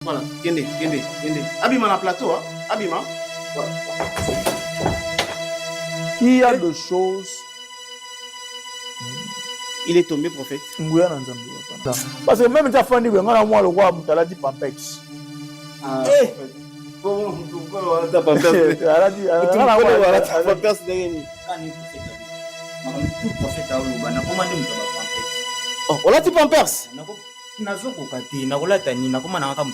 Voilà, kende. Abima na plateau, hein? Abima. Voilà. Qui a de choses. Il est tombé, prophète. Parce que même si tu as fait le roi, tu as dit Pampex. Ah, prophète. Comment tu as Pampex? Tu as Pampex derrière. Oh, on a dit Pampers.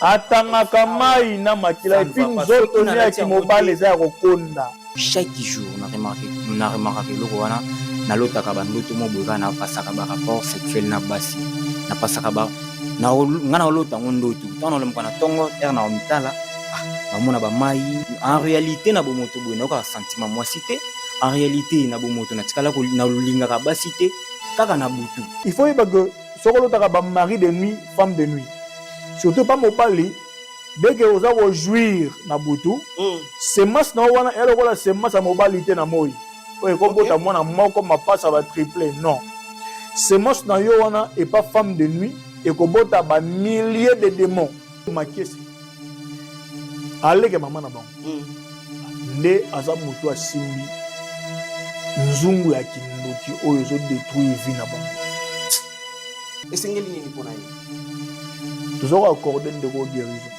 Atangaka mai na makila et puis nzoto ne akimobala eza ya kokonda. Chaque jour na remarqué loko wana na lotaka bandoto mo boka na pasaka ba rapport sexuel na basi na pasaka ba na ngana lota ngondoto tano le mkana tongo na omitala na mona ba mai en réalité na bomoto boye na ka sentiment moi cité en réalité na bomoto na tikala ko na lulinga ka basité kaka na butu. Il faut que soko lotaka ba mari de nuit femme de nuit surtout pas mobali dès que oza ko jouir na butu semence na wana elo kola semence mobali te na moi oye ko bota mwana moko mapasa ba triplé non semence na yo wana et pas femme de nuit et ko bota ba milliers de démons makesi aleke mama na bango nde aza mutu asimbi nzungu ya kindoki oyo zo détruire vie na bango. Esengeli nini pona ye? Toujours accorder de guérison.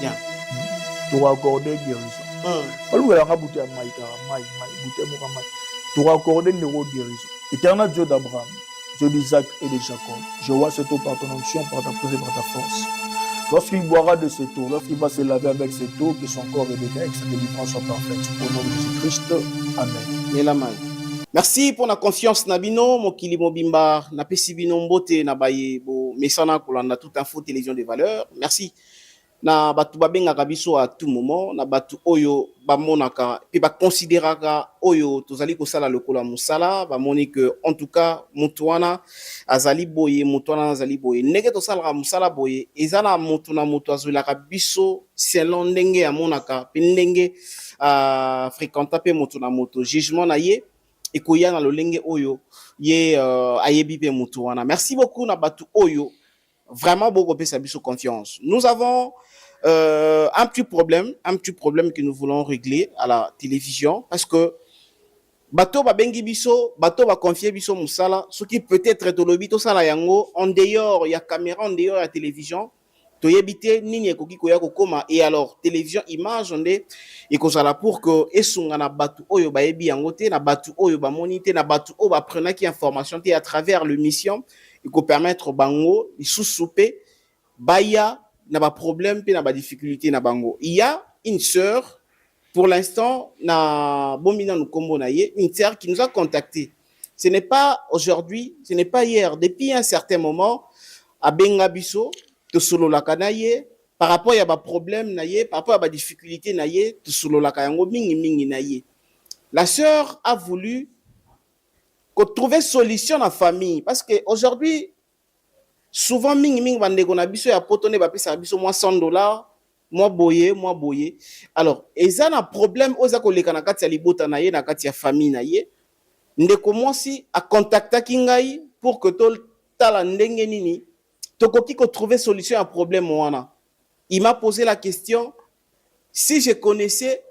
Bien. Tu vas accorder guérison. Quand tu as bouté à Maïka, bouté à Maïka, tu vas accorder de guérison. Éternel Dieu d'Abraham, Dieu d'Isaac et de Jacob, je vois cette eau par ton onction, par ta présence, par ta force. Lorsqu'il boira de cette eau, lorsqu'il va se laver avec cette eau, que son corps est délivré, que sa délivrance soit parfaite. Au nom de Jésus-Christ, Amen. Et la main. Merci pour la confiance Nabino, Mokili Mobimba, na Pesibino Mbote, na Baye, bo Mesana, Kolanda, tout info, télévision des valeurs. Merci. Na batu babenga kabiso à tout moment, na batu oyo bamonaka, puis ba considéraka oyo tozali kosala lokola musala, ba moni que en tout cas mutuana azali boye, mutuana azali boye. Nege to sala musala boye, ezana mutu na mutu azula kabiso selon ndenge ya monaka, puis ndenge fréquenta pe mutu na mutu jugement na ye. Et koya na lolenge oyo ye ayebi pe mutu wana. Merci beaucoup na batu oyo vraiment beaucoup pe sabiso confiance. Nous avons un petit problème que nous voulons régler à la télévision parce que bato ba bengi biso, bato ba confier biso musala, ce qui peut-être to lobito sala yango en dehors, il y a caméra en dehors la télévision. To yebite nini ekoki koya kokoma et alors télévision image onde ekozala pour que esunga na batu oyo ba yebi yango te na batu oyo ba monite na batu oyo ba prenaki information te à travers l'émission et ko permettre bango isusupe baya na ba problème pe na ba difficulté na bango. Il y a une sœur pour l'instant na bomina nous kombo na ye, une sœur qui nous a contacté. Ce n'est pas aujourd'hui, ce n'est pas hier, depuis un certain moment à Bengabiso to solo la kanaye par rapport à ba problème naye par rapport à ba difficulté naye to solo la kayango mingi naye. La sœur a voulu qu'on trouve solution na famille parce que aujourd'hui souvent mingi bandeko na biso ya potone ba pesa biso moi $100 moi boye alors eza na problème oza ko leka na kati ya libota naye na kati ya famille naye ndeko mwasi a contacta kingai pour que to tala ndenge nini tokoki ko trouver solution à problème wana. Il m'a posé la question si je connaissais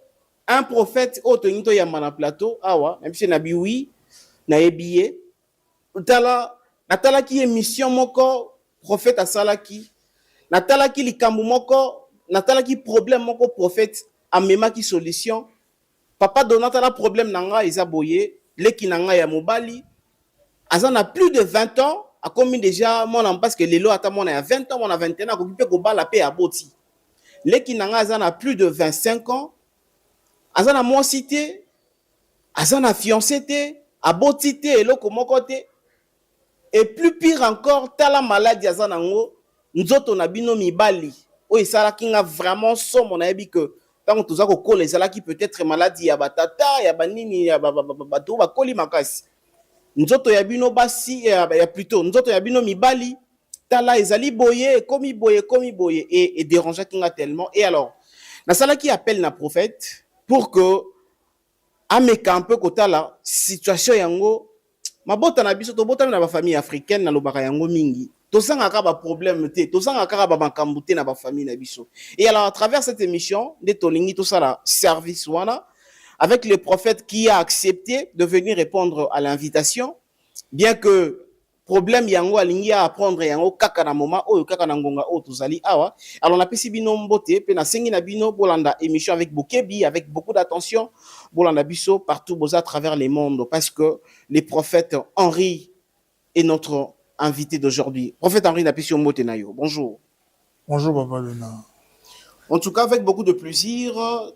un prophète autonito ya mana plateau awa même si nabi oui na ebiye tala natala ki émission moko prophète asalaki natala ki likambu moko natala ki problème moko prophète amema ki solution papa donata la problème nanga eza boye leki nanga ya mobali azana plus de 20 ans a commis déjà mon an parce que les lois à mon a 20 ans, mon a 21 ans, occupé ko la paix à boti. Les qui n'ont plus de 25 ans, azana moi cité, azana fiancé à boti et loko mokote. Et plus pire encore, tala maladie azana ngo, nzoto na bino mibali. O isala kinga vraiment somme on a dit que tant que tout ça ko colle ezala qui peut-être maladie ya batata, ya banini ya bato ba koli makasi. Nzoto ya bino basi ya plutôt nzoto ya bino mibali tala ezali boye komi boye et dérangeant kinga tellement et alors na sala qui appelle na prophète pour que ameka un peu kotala situation yango mabota na biso to bota na ba famille africaine na lobaka yango mingi tozanga ka ba problème te, tozanga ka ba makambo te na ba famille na biso. Et alors à travers cette émission, de tolingi tout ça la service wana avec le prophète qui a accepté de venir répondre à l'invitation, bien que problème yango alingi à apprendre yango kaka na moment oyo kaka na ngonga o tozali awa. Alors na pesi bino mbote pe na sengi na bino bolanda émission avec Bokebi, avec beaucoup d'attention, bolanda biso partout boza à travers les mondes, parce que le prophète Henri est notre invité d'aujourd'hui. Prophète Henri Napesio Motenayo, bonjour. Bonjour Papa Lena. En tout cas, avec beaucoup de plaisir,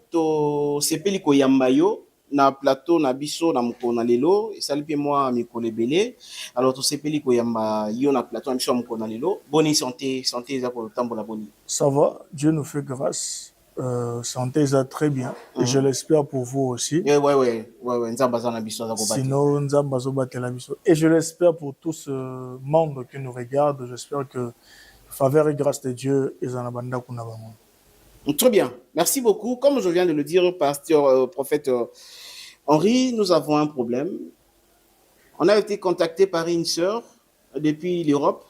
to sepeli ko yambayo na plateau na biso na mukona lelo, et saluez moi mikole belé. Alors to sepeli ko yamba yo na plateau na biso mukona lelo. Bonne santé, santé za ko tambola boni. Ça va, Dieu nous fait grâce. Santé ça très bien. Et je l'espère pour vous aussi. Ouais. Nzamba za na biso za ko bati. Sinon nzamba zo batela biso. Et je l'espère pour tout ce monde qui nous regarde. J'espère que faveur et grâce de Dieu et zanabanda kuna bango. Très bien, merci beaucoup. Comme je viens de le dire, pasteur, prophète Henri, nous avons un problème. On a été contacté par une sœur depuis l'Europe,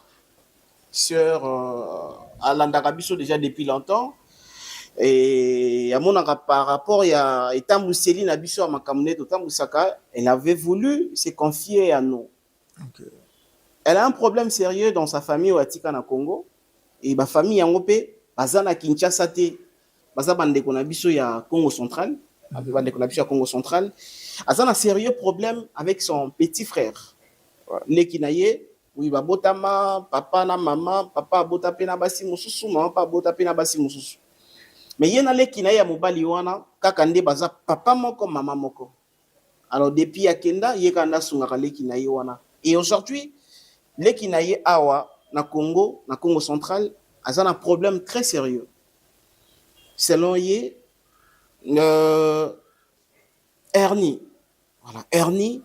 sœur à l'Andarabiso déjà depuis longtemps. Et à mon par rapport à Etamousseli Nabiso à Makamounet, elle avait voulu se confier à nous. Okay. Elle a un problème sérieux dans sa famille au Atika na Congo. Et ma famille en Opé, bazana Kinshasa te, baza bande ko na biso ya Congo central, bande ko na biso ya Congo central. Azana sérieux problème avec son petit frère. Leki na ye, oui ba botama, papa na maman, papa bota pe na basi mususu, maman pa bota pe na basi mususu. Mais yena leki na ya mobali wana, kaka nde baza papa moko maman moko. Alors depuis akenda yekanda sunga leki na ye wana. Et aujourd'hui, leki na ye awa na Congo central, a un problème très sérieux. Selon ye, hernie. Voilà, hernie,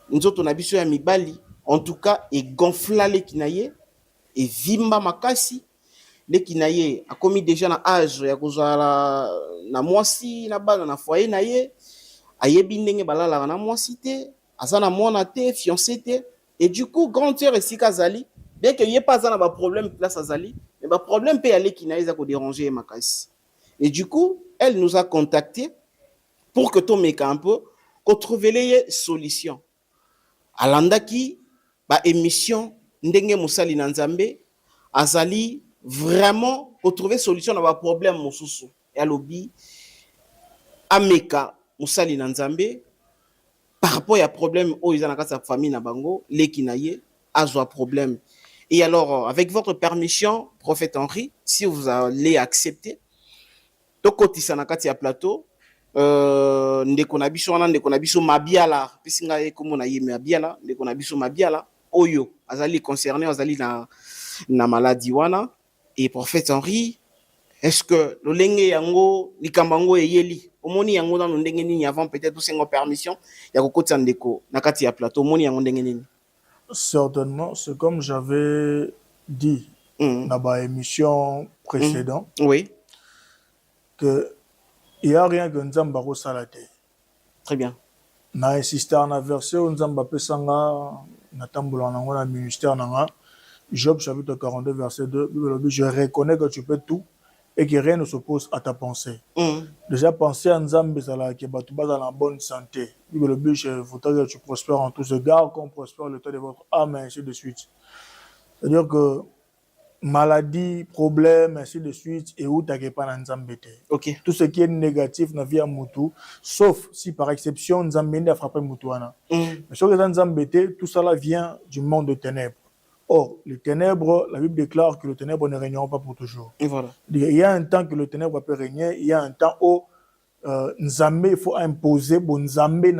nous autres on a biso ya mibali, en tout cas, et gonfla les kinaye, et vimba makasi, les kinaye a commis déjà na âge, ya kozala na mwasi, na bana na foyer na ye, a yebi ndenge balala na mwasi te, azana mwana te, fiancé te, et du coup, grand sœur et sikazali, bien qu'il n'y ait pas un problème place à Zali, mais le problème peut aller qui n'a pas déranger Makasi. Et du coup, elle nous a contacté pour que tu un peu, qu'on trouve les solutions. Alandaki, ba émission, ndenge musali nanzambe, azali vraiment pour trouver solution à ba problème mususu. Et alobi, ameka musali nanzambe, par rapport à problème où ils ont sa famille na bango, les kinaye, a problème. Et alors, avec votre permission, prophète Henri, si vous allez accepter, tokoti sanakati ya plateau, ndeko na biso mabiala, pisinga ye komo na ye mabiala, ndeko na biso mabiala, oyo, azali concerné, azali na maladie wana, et prophète Henri, est-ce que le lenge yango, likambango eyeli, omoni yango dans le ndenge nini avant peut-être tout sengo permission, ya kokoti ndeko nakati ya plateau, omoni yango ndenge nini? Certainement, c'est comme j'avais dit dans ma émission précédente, oui, que il n'y a rien que Nzamba Rosalate. Très bien. Na insisté en verset où Nzamba Pesanga, Natamboula Nanga, ministère Nanga, Job chapitre 42, verset 2, je reconnais que tu peux tout et que rien ne s'oppose à ta pensée. Déjà, penser à Nzambe, que tu vas dans la bonne santé. Le but, je voudrais que tu prospères en tous égards, qu'on prospère le temps de votre âme, et ainsi de suite. C'est-à-dire que maladie, problème, ainsi de suite, et où tu n'as pas Nzambe. Okay. Tout ce qui est négatif n'a vie à Moutou, sauf si par exception, Nzambe a frappé Moutouana. Mais sur les Nzambe, tout cela vient du monde de ténèbres. Or, les ténèbres, la Bible déclare que les ténèbres ne régneront pas pour toujours. Et voilà. Il y a un temps que le ténèbre peut régner, il y a un temps où Nzambe, il faut imposer bon Nzambe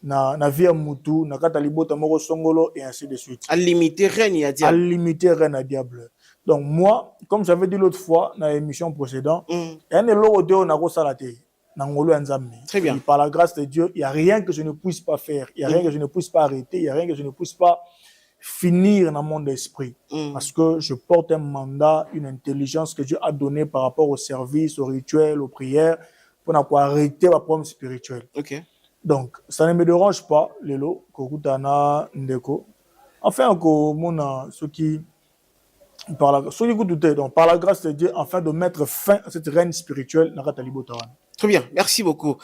na vie à Moutou, na katalibota moro songolo et ainsi de suite. À limiter règne à diable. À limiter règne à diable. Donc moi, comme j'avais dit l'autre fois dans l'émission précédente, il y a un élo de na rosalate. Très bien. Et par la grâce de Dieu, il n'y a rien que je ne puisse pas faire, il n'y a rien que je ne puisse pas arrêter, il n'y a rien que je ne puisse pas finir dans mon esprit. Parce que je porte un mandat, une intelligence que Dieu a donnée par rapport au service, au rituel, aux prières, pour arrêter ma problème spirituel. Okay. Donc, ça ne me dérange pas, Lelo, Kokutana, Ndeko, Enfin, ceux qui donc par la grâce de Dieu, afin de mettre fin à cette reine spirituelle, Nakatali Botawan. Très bien, merci beaucoup.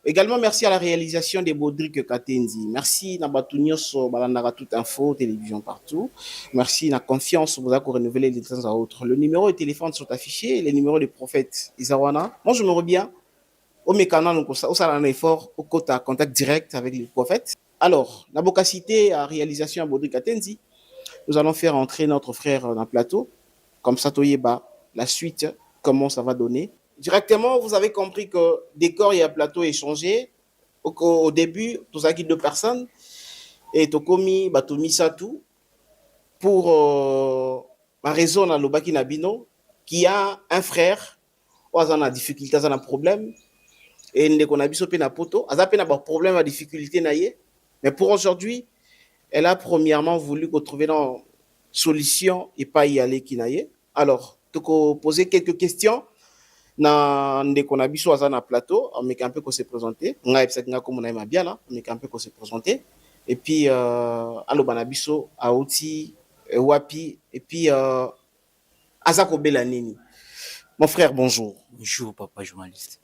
Également, merci à la réalisation des Baudric Katenzi. Merci Nabatunios, Balanara Tout Info, télévision partout. Merci, la confiance, vous avez renouvelé de temps à autre. Le numéro de téléphone sont affichés, les numéros des prophètes Isawana. Moi, je me reviens au mécanisme, donc au salon un effort, au côté contact direct avec les prophètes. Alors, la bocacité à réalisation à Baudric Katenzi, nous allons faire entrer notre frère dans le plateau. Comme ça, Toyeba, la suite, comment ça va donner. Directement, vous avez compris que décor et un plateau échangé. Au début, tous acquis deux personnes. Et Tokomi, Batomi Satou, pour ma raison dans Lobaki Nabino, qui a un frère, ou a une difficulté, a un problème, et ne qu'on a biso pe na poto, a un problème, a difficulté naie. Mais pour aujourd'hui, elle a premièrement voulu trouver une solution et pas y aller qui naie. Alors, Toko poser quelques questions. Na ndeko na biso aza na plateau on met un peu qu'on s'est présenté nga epsaki nga comme on aime bien là on met un peu qu'on s'est présenté et puis allo banabiso auti wapi et puis azako belanini mon frère bonjour. Bonjour papa journaliste.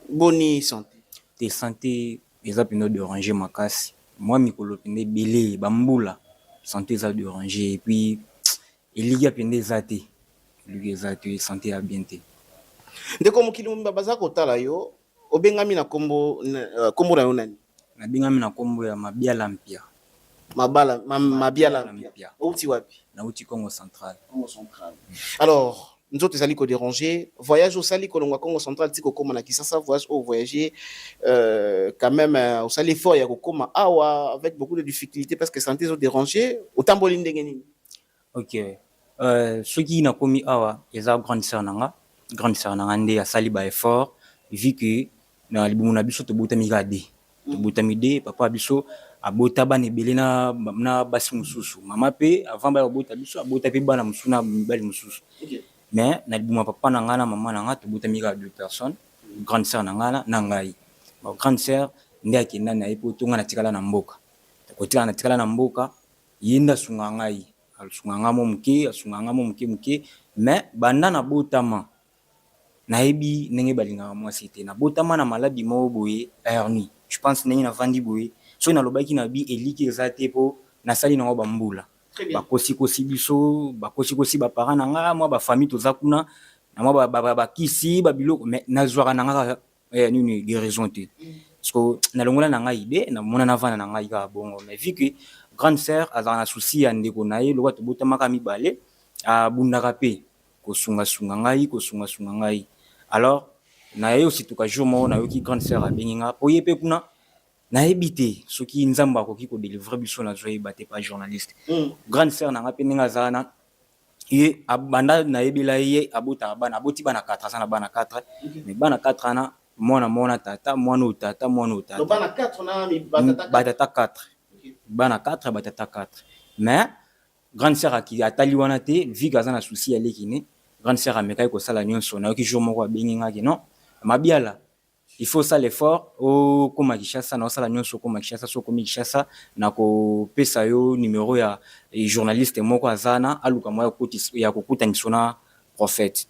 Boni santé. Te santé eza pino de ranger makasi. Moi mikolo pende belé bambula santé za de ranger et puis il y a pende zate. Lui ezate santé à bien te. Ndeko mokili mumba baza kotala yo obengami na kombo kombo na yo nani? Na bengami na kombo ya Mabiala Mpia. Mabiala Mpia. Outi wapi? Na uti Congo central. Congo central. Alors, nous autres ezali ko déranger voyage au sali kolongwa Congo central tiko koma na Kisasa voyage au voyager quand même au sali fort ya kokoma awa avec beaucoup de difficultés parce que santé zo déranger autant boli ndenge nini. OK. Ce qui na komi awa eza grande sœur nanga nde asali ba effort vu que na libumu na biso to botami gade to botami de papa biso abota bana ebele na basi mususu mama pe avant ba bota biso abota pe bana mususu na mibali mususu. Mais na libumu papa nanga na mama nanga to botami ga deux personnes grande sœur nanga na ngai. Ba grande sœur nde akenda na epo to nga na tikala na mboka ko tikala na tikala na mboka yinda sunga ngai asunga mo muke mais banda na botama naebi ndenge balinga mwasi te na botama na maladi mo boye hernie je pense ndenge na vandi boye so na lobaki na bi eliki ezate po na sali na bambula bakosi biso bakosi ba parents na nga moi ba famille toza kuna na moi ba kisi ba biloko mais na zwaka na nga nini guérison te parce que na longola na nga ide na mona na vana na nga ika bongo mais vu que grande sœur azana na souci ya ndeko na ye lokwa to botamaka mibale abundaka pe kosunga ngai alors na ye aussi tuka jour mo na yoki grande sœur abenginga po yepe kuna na ebité soki nzamba akoki ko délivrer biso na zoye baté pas journaliste grande sœur na nga pe ninga zana ye abanda na ebela ye abota bana aboti bana 4 sana bana 4 mais bana 4 ana mona tata mwana utata donc bana 4 na batata 4 bana 4 batata 4 mais grande sœur qui atali wana te vu que azana souci ale kine grande sœur ameka ko sala nyonso na yoki jour moko abenginga ke non Mabiala il faut ça l'effort au koma Kishasa na sala nyonso koma Kishasa so komi Kishasa na ko pesa yo numéro ya journaliste moko azana aluka moya ya kokuta nisona prophète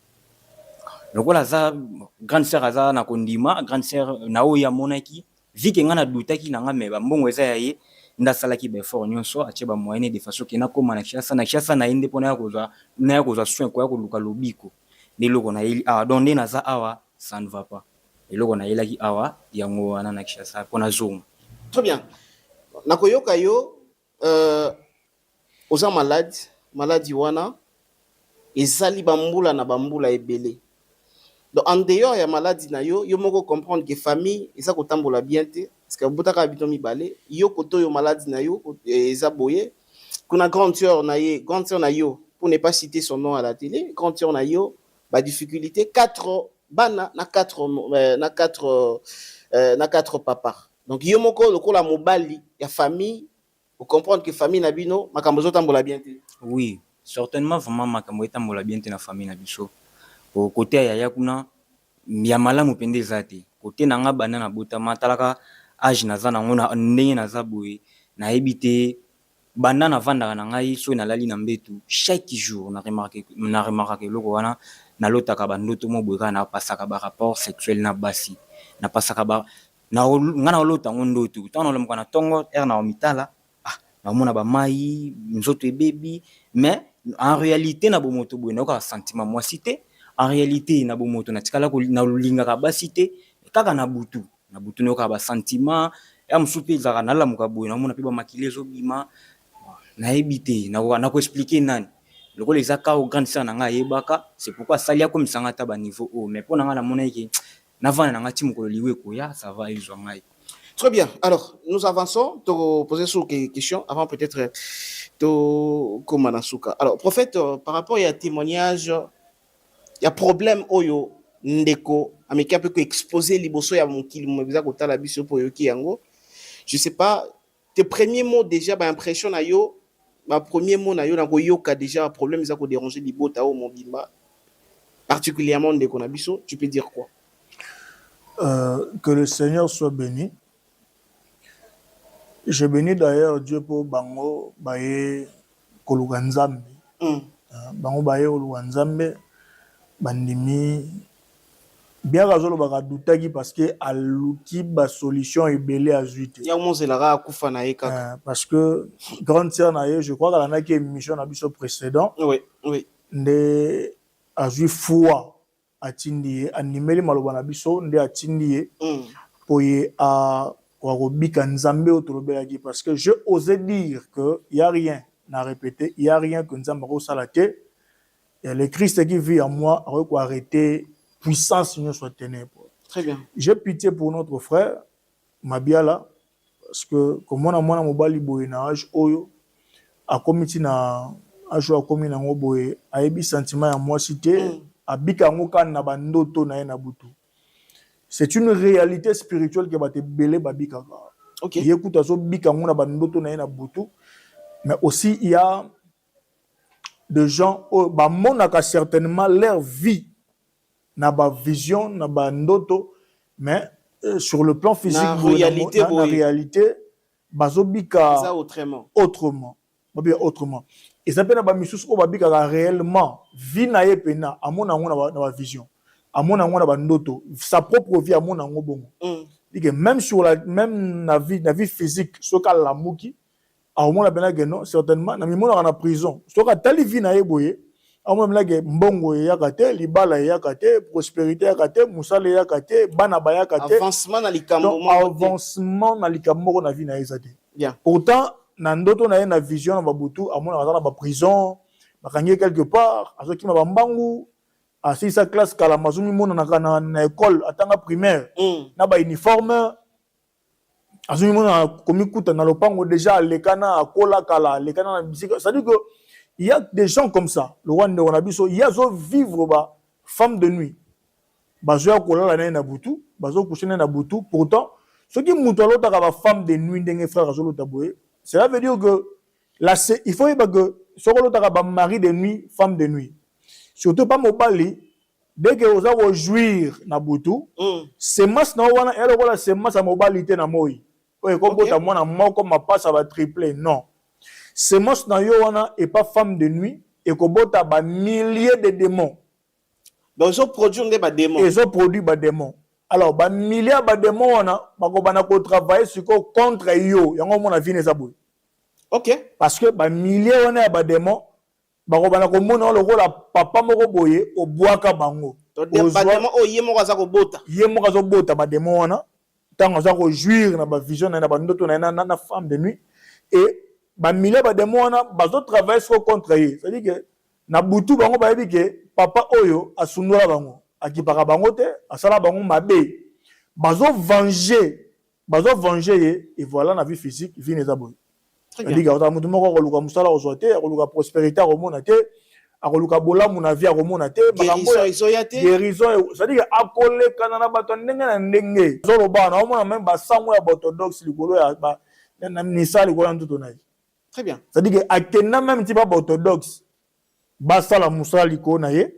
lokola za grande sœur azana na kondima grande sœur na o ya monaki vu que ngana dutaki na nga me ba mbongo eza ya ye ndasalaki ba effort nyonso atie ba moyen de façon que na koma na Kishasa na inde pona ya kozwa soin ko ya koluka lobiko de loko na ili donc nde naza awa ça ne va pas et loko na ilaki awa yango wana na Kishasa pona zoom. Très bien. Nakoyoka yo oza maladi wana ezali bambula na bambula ebele. Donc en dehors ya maladie na yo moko comprendre que famille eza kotambola bien te parce que botaka bito mibale yo koto yo maladie na yo eza boye kuna grande sœur na yo pour ne pas citer son nom à la télé grande sœur na yo ba difficulté 4 bana na 4 papa donc yo moko lokola mobali ya famille pour comprendre que famille na bino makambo zotambola bien te. Oui certainement vraiment makambo etambola bien te na famille na biso au côté ya kuna ya malamu pende zate côté na nga bana na botama talaka âge naza nango na ndenge naza boye na ebité banda na vanda na ngai so na lali na mbetu chaque jour na remarqué loko wana na lotaka bandoto mo boyka na pasaka ba rapport sexuel na basi na pasaka ba na ngana lota ndoto tano le mkana tongo na omitala na mona ba mai nzoto baby mais en réalité na bomoto boy na ka sentiment moi cité en réalité na bomoto na tikala ko na linga ka basité kaka na butu ne ka ba sentiment ya msupe za na la mukaboy na mona pe ba makilezo bima na ebité na ko expliquer nani loko les aka au grand sana nga yebaka c'est pourquoi salia comme sangata ba niveau haut mais pour na mona yeke na vana na ngati mukolo liwe ko ya ça va ils ont. Très bien. Alors, nous avançons. Te poser sur quelques questions avant peut-être to Komanasuka. Alors, prophète, par rapport à témoignage, il y a problème oyo ndeko ameka peut exposer liboso ya monkili mobisa ko tala biso po yoki yango. Je sais pas, tes premiers mots déjà ba impression na yo, ma premier mot na yo na ko yoka déjà problème ça ko déranger libota o mobimba. Particulièrement ndeko na biso, tu peux dire quoi? Que le Seigneur soit béni. Je bénis d'ailleurs Dieu pour bango baye koluganzambe. Bango baye koluganzambe bandimi bien razolo baka dutaki parce que aluki ba solution ebelé azuite. Ya monzelara akufa na ye kaka. Parce que grande sœur na ye, je crois qu'elle a une émission na biso précédent. Oui, oui. Nde azui foi atindi animeli maloba na biso nde atindi poye a parce que je osais dire que il y a rien à répéter, il y a rien que nous avons salaté. Et le Christ qui vit en moi a arrêter puissance sur soit ténèbres. Très bien. J'ai pitié pour notre frère Mabiala parce que comme on a mon mobile boinage oyo a commis na a joué comme na ngoboye a ebi sentiment à moi cité a bika ngoka na bandoto na na butu. C'est une réalité spirituelle qui va te belé babika. OK. Il écoute aso bika ngona bandoto na na butu. Mais aussi il y a des gens ba monaka certainement leur vie na ba vision na bandoto mais sur le plan physique na réalité bazo bika ça autrement. Autrement. Et ça peut na ba misusu ko babika réellement vie na ye pena amona ngona na ba vision. Amona ngona bandoto sa propre vie amona ngobongo même sur la même na vie physique soka la muki amona benage non certainement na mimona na prison soka tali vie na yeboye amona benage mbongo ya kate libala ya kate prospérité ya kate musale ya kate bana ba ya kate avancement na likambo avancement na likambo na vie na ezate bien pourtant na ndoto na ye na vision na babutu amona na ba prison bakangi quelque part azoki ma bambangu si sa classe kala mazumi mona na école atanga primaire na ba uniforme azumi mona komi kuta na lopango déjà lekana akola kala lekana na bisika ça dit que il y a des gens comme ça le roi on a biso il y a zo vivre ba femme de nuit bazo kola na butu bazo coucher na butu pourtant ce qui muto lota ka ba femme de nuit ndenge frère azolo taboye cela veut dire que là il faut que soko lota ka ba mari de nuit femme de nuit. Surtout pas mobali dès que vous avez jouir na butu c'est mas na wana elo kola c'est mas a mobilité na moi oye ko bota mona moko ma passe va tripler non c'est mas na yo wana et pas femme de nuit et ko bota ba milliers de démons donc ils produit des démons ils ont produit ba démons alors ba milliers ba démons wana ba ko bana ko travailler sur contre yo yango mona vie neza boy OK parce que ba milliers wana ba démons bako bana ko mona lokola papa moko boye obwaka bango bademo oye moko aza ko bota ye moko azo bota ba demo wana tango aza ko jouir na ba vision na ba ndoto na femme de nuit et ba mille ba demo wana bazo travailler sur contre ye c'est à dire que na butu bango ba yebi ke papa oyo asundola bango akipaka bango te asala bango mabe bazo venger ye et voilà na vie physique vie neza boye. C'est-à-dire que mutu moko akoluka musala ozote akoluka prospérité akomona te akoluka bolamu na vie akomona te guérison c'est-à-dire akole kana na bato ndenge na ndenge zoloba na omona même basango ya orthodoxe likolo ya na misala likolo ya ntuto na ye. Très bien. C'est-à-dire que akenda même ti ba orthodoxe basala musala likolo na ye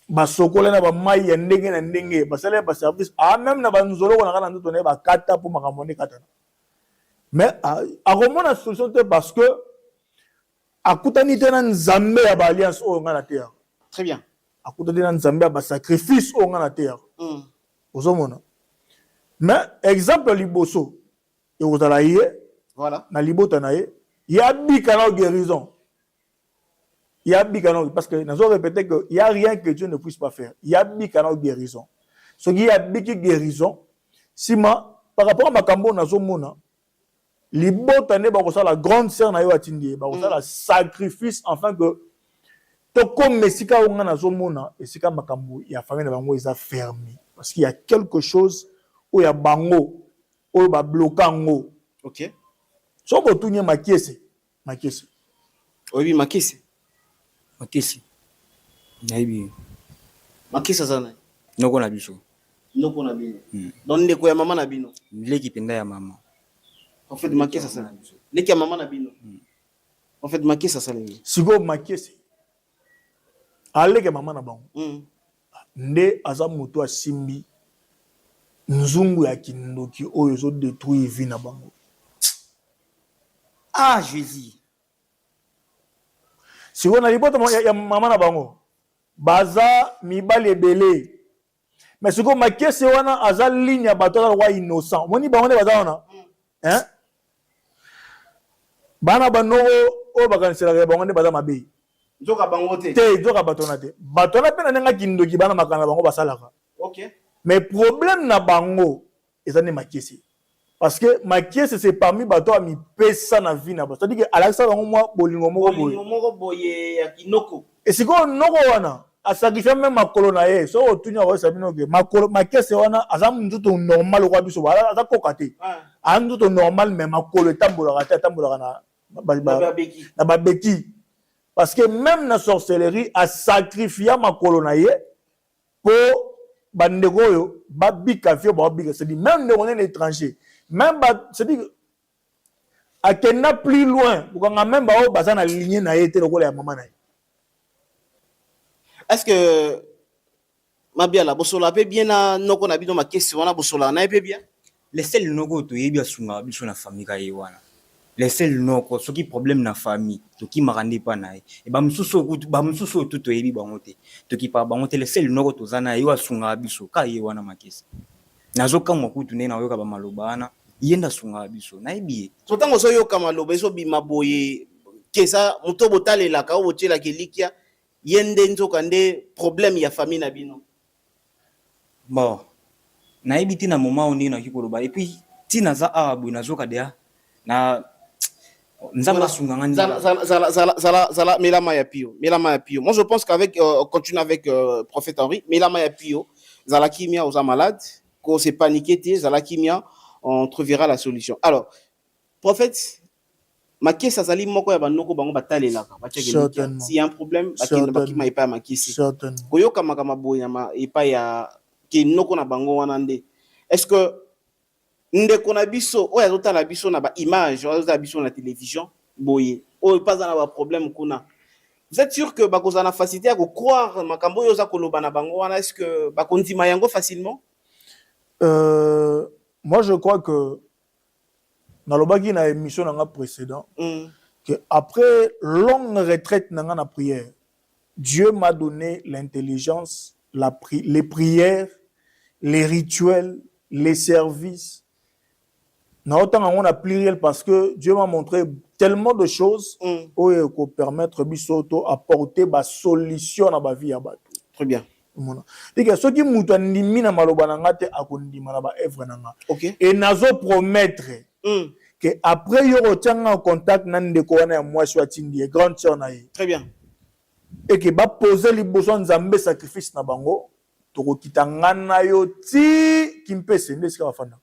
basokola na ba mai ya ndenge na ndenge basala ba service même na banzolo na kana ntuto na ye bakata po makambo ne katana. mais akomona solution te parce que akutani te na nzambe ya alliance oyo nga na te. Très bien. Akutani na nzambe ya sacrifice oyo nga na te. Ozomona. Mais exemple liboso ekozala ye voilà na libota na ye ya bika na guérison. Il y a bikano parce que nous avons répété que il y a rien que Dieu ne puisse pas faire. Il y a bikano guérison. Ce qui y a biki guérison, si ma par rapport à ma cambo na zomona, libota ne ba la grande sœur na yo atindi, ba la sacrifice afin que to comme mesika onga na zomona et sika makambo ya famille na bango eza fermé parce qu'il y a quelque chose où il y a bango où ba bloquango. OK. So ko tunye makiese. Oui, makiese. Makisi. Naibi. Makisa sana. Noko na biso. Noko na bino. Don ndeko ya mama na bino. Leki penda ya mama. En fait makisa sana. Leki ya mama na bino. En fait makisa sana. Sigo makisi. Aleke mama na bango. Nde aza moto asimbi nzungu ya kindoki oyo zo détruire vie na bango. Ah Jésus. Si on a libota ya mama na bango baza mibali ebele mais siko makese wana aza ligne ya bato wa innocent moni bango ne baza wana hein bana banoro o bakanisela bango ne baza mabe nzoka bango te nzoka bato na te bato na pena nenga kindoki bana makana bango basalaka. OK. Mais problème na bango ezane makese. Parce que ma pièce c'est parmi bateau à mi pesa na vie na bateau. C'est-à-dire que Alexa va moi bolingo moko boye ya kinoko. Et c'est quoi noko wana a sacrifié même ma colonae. So otunya wa sabino ke ma pièce wana azam nduto normal kwa biso wala aza kokate. Nduto normal mais ma colo tambola na babeki. Parce que même na sorcellerie a sacrifié ma colonae pour bandeko yo babika fio babika. C'est dit même de on est étranger. Même c'est-à-dire à qu'elle n'a plus loin pour qu'on a même pas au bassin à ligne na été le rôle à maman. Est-ce que ma bien la bosola peut bien na noko na bino ma question na bosola na peut bien les seuls noko to yebi asunga biso na famille ka yewana les seuls noko ce qui problème na famille to ki marandi pa na e ba msuso to to yebi bango te to ki pa bango te les seuls noko to zana yo asunga biso ka yewana makesi nazoka mokutu ne na yoka ba malobana yenda sunga biso na ebiye so tango so yoka maloba so bima boye kesa moto botalela ka o tshela kelikia yende nzoka nde problème ya famille na bino bon na ebiti na moment on na kikoloba et puis tina za abu nazoka dia na nzamba sunga ngani zala melama ya pio moi je pense qu'avec continue avec prophète Henri melama ya pio zala kimia aux malades qu'on s'est paniqué zala kimia on trouvera la solution. Alors, prophète, ma question sali moko ya banoko bango batalela ka bacheke s'il y a un problème bakima epa ma question koyoka makama boya ma epa ya ke noko na bango wana nde est-ce que ndeko na biso oya zotala biso na ba image oya zotala biso na télévision boye o pas na ba problème kuna vous êtes sûr que bakoza na facilité à croire makambo yo za koloba na bango wana est-ce que bakondima yango facilement moi je crois que dans le bagui na émission na précédent que après longue retraite na na prière Dieu m'a donné l'intelligence les prières les rituels les services na autant on a pluriel parce que Dieu m'a montré tellement de choses pour permettre bisoto apporter ba solution na ba vie ya bato. Très bien. Dika soki mutu andimi na maloba na ngate akondima na ba œuvre na nga. OK. Et nazo promettre que après yo retianga en contact na ndeko wana ya mwasi wa tindi grande sœur na ye. Très bien. Et que ba poser liboso nzambe sacrifice na bango to ko kitangana yo ti kimpese ndesika bafana.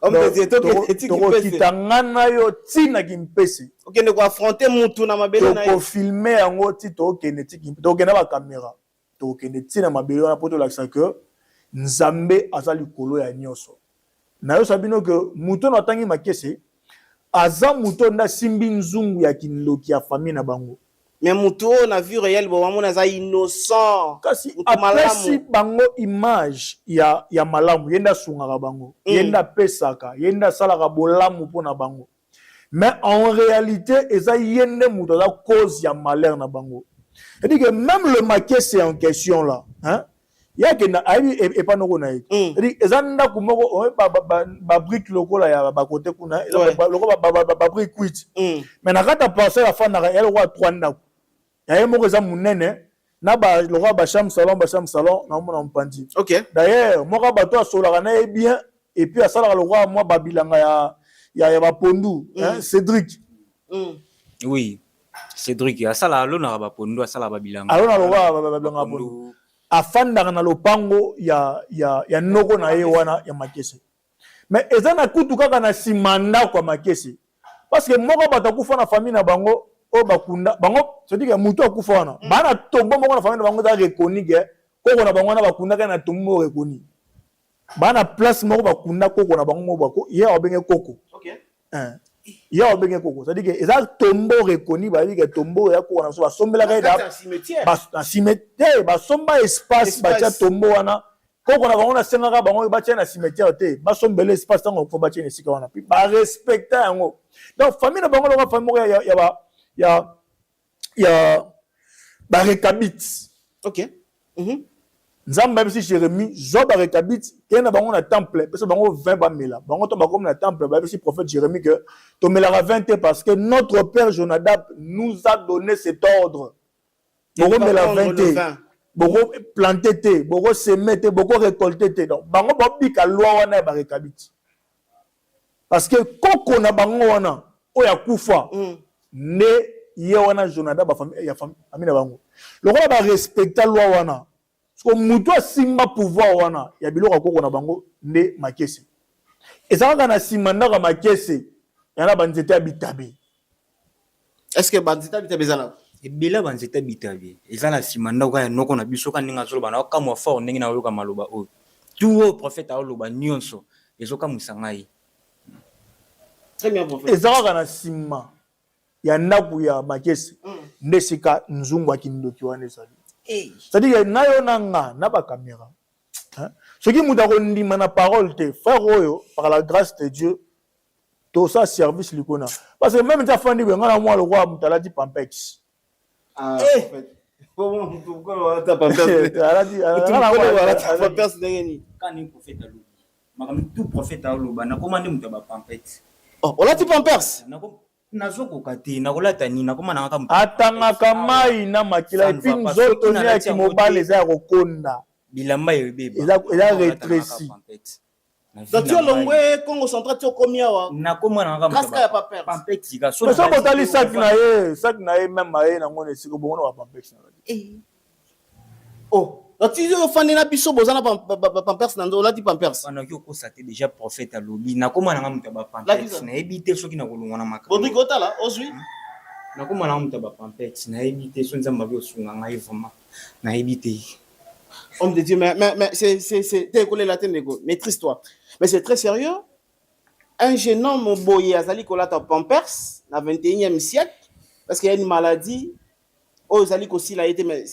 On peut dire to kitangana yo ti na kimpese. OK ne ko affronter mutu na mabele na yo. To filmer yango ti to keneti to kena ba caméra. To keneti na mabele wana poto la que nzambe azali kolo ya nyoso. Na yo sabino que mutu na tangi makese aza mutu na simbi nzungu ya kindoki ya famille na bango. mais muto na vie réelle bo wamona za innocent kasi apesi bango image ya malamu yenda sungaka bango yenda pesaka yenda salaka bolamu pona bango mais en réalité eza yende muto za cause ya malheur na bango. C'est-à-dire que même le Makesse en question là hein ya ke na ayi et pas noko na ito c'est-à-dire eza ndako moko ba brique lokola ya ba côté kuna lokola ba brique quit mais na kata parcelle afana ya lokola 3 ndako ya moko eza munene na ba lokola ba chambre salon na mona mpandi. OK. D'ailleurs moko bato asolaka na bien et puis asalaka lokola moi babilanga ya ba pondu hein Cédric. Oui. Cédric asala lo na ba pondu asala babilanga. Alo na lokola babilanga pondu. Afandaka na lopango ya noko na ye wana ya Makesse. Mais eza na kutu kaka na simanda kwa Makesse. Parce que moko batakufa na famille na bango o bakunda bango c'est-à-dire que mutu akufa wana. Bana tombo moko na famille na bango da reconi ke koko na bango na bakunda ka na tombo reconi. Bana place moko bakunda koko na bango moko bako ye obenge koko. OK. Ya obenge koko c'est-à-dire que eza tombo reconi ba dire que tombo ya ko na so basombela ka da na cimetière basomba espace batia tombo wana koko na bango na sengaka bango batia na cimetière te basombela espace tango ko batia na sika wana puis ba respecter yango. Donc famille na bango la famille ya ba rekabit. OK. Nzamba bisi Jérémie zo ba rekabit kena bango na temple parce que bango 20 ba mela bango to ba comme na temple ba bisi prophète Jérémie que to melara 20 parce que notre père Jonadab nous a donné cet ordre. Bango mela 20 bango planter te bango semer te bango récolter te donc bango ba bika loi wana ba rekabit parce que koko na bango wana o ya kufa ne ye wana Jonadab ba famille ya famille amina bango lokola ba respecter loi wana. Parce que mutu asimba pouvoir wana ya biloko koko na bango nde Makesse. Ezaka na simanda ka Makesse yana banzete ya bitabe. Est-ce que banzete bitabe zala? Ebela banzete bitabe. Ezana simanda ka noko na biso ka ninga zolo bana ka mo fort ndenge na yoka maloba o. Tout prophète a loba nyonso ezoka musangai. Très bien prophète. Ezaka na sima ya ndaku ya Makesse nde sika nzungu akindoki wana ezali. C'est-à-dire nayo nanga na ba caméra hein ce qui muta ko ndima na parole te frère oyo par la grâce de Dieu tout ça service likona parce que même ta fandi benga na moi le roi mutala di pampex prophète comment pourquoi ta pampex ala di ala ta pampex ndengeni kani prophète alo makam tout prophète alo bana komande mutaba pampex oh ola ti pampex nazokoka te nakolata nini nakomana kaka atangaka mai na makila epi nzoto nyaki mobali eza ya kokonda bilamba ebeba eza rétréci. Donc tu longwe Congo central tu komia wa nakomana kaka kaska ya pampex ika so botali sac na ye même aye na ngone siko bongo na pampex na oh tu dis ofandi na biso bozana pampers na ndola ti pampers wana ki okosa te déjà prophète alobi nakoma nanga mutu ba pampers na ebite soki na kolongwa na makala Rodrigue Otala ozwi nakoma nanga mutu ba pampers na ebite so nzamba bi osunga ngai vraiment na ebite homme de Dieu mais c'est t'es collé la tête maîtrise-toi mais c'est très sérieux un jeune homme boye azali kolata pampers na 21e siècle parce qu'il y a une maladie oh azali kosi la été mais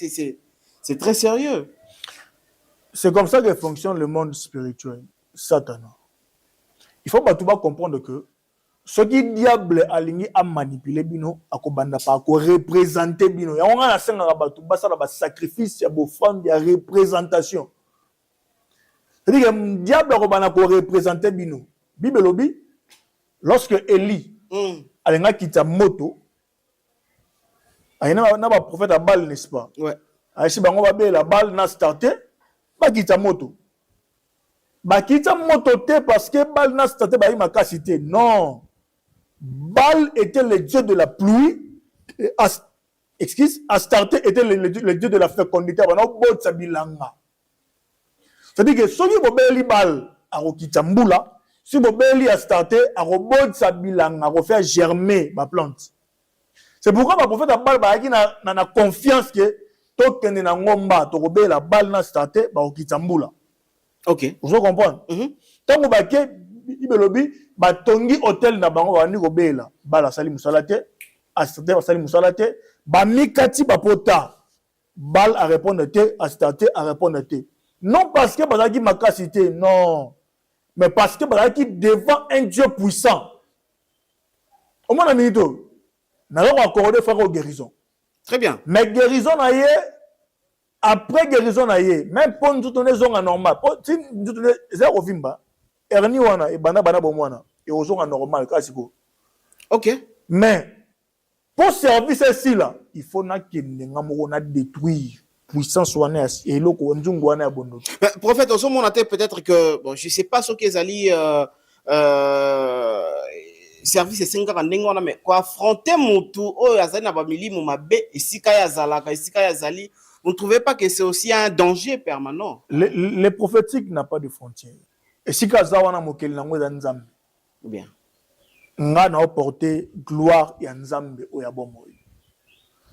c'est très sérieux. C'est comme ça que fonctionne le monde spirituel. Satan. Il faut pas tout comprendre que ce qui diable aligné à manipuler bino à kobanda pa ko représenter bino. Ya on a senga batu basa ba sacrifice ya bofrande ya représentation. C'est-à-dire que diable kobanda ko représenter bino. Bible lobi lorsque Élie alinga kita moto ayina na ba prophète à Baal n'est-ce pas? Ouais. Aïsi bango babe la balle na starté bakita moto te parce que balle na starté ba ima kasité non Baal était le dieu de la pluie Astarté était le dieu de la fécondité bana botsa bilanga c'est-à-dire que soki bobeli Baal akokita mbula si bobeli Astarté akobotsa bilanga akofaire germer ba plante c'est pourquoi ba prophète Baal ba ki na confiance que tokende na ngomba tokobela bal na starté ba okitambula. OK. Vous comprenez? Tango baké ibelobi batongi hôtel na bango bani kobela bala sali musalate astarté basali musalate Bamikati bapota. Bal à répondre te, à starter à répondre te. Non parce que bazaki makasité, non. Mais parce que bazaki devant un Dieu puissant. Au moins, nous avons accordé frère aux guérisons. Très bien. Mais guérison aïe, après guérison aïe, même pour nous donner zone normal, si nous donner zéro vimba, erni wana et bana bomwana et aux zones normal classico. Ok. Mais pour servir ceci là, il faut na détruire puissance wana et loko nzungu wana bondo. Prophète, au moment peut-être que bon, je sais pas ce qu'ils allaient service 5 ans ndengona mais quoi affronter mutu o yazali na ba milimo mabe esika ya zalaka esika ya zali, vous ne trouvez pas que c'est aussi un danger permanent? Les prophétiques n'a pas de frontières. Esika zawana mokeli nango za nzambe. Bien. Nga na porter gloire ya nzambe o ya bomo.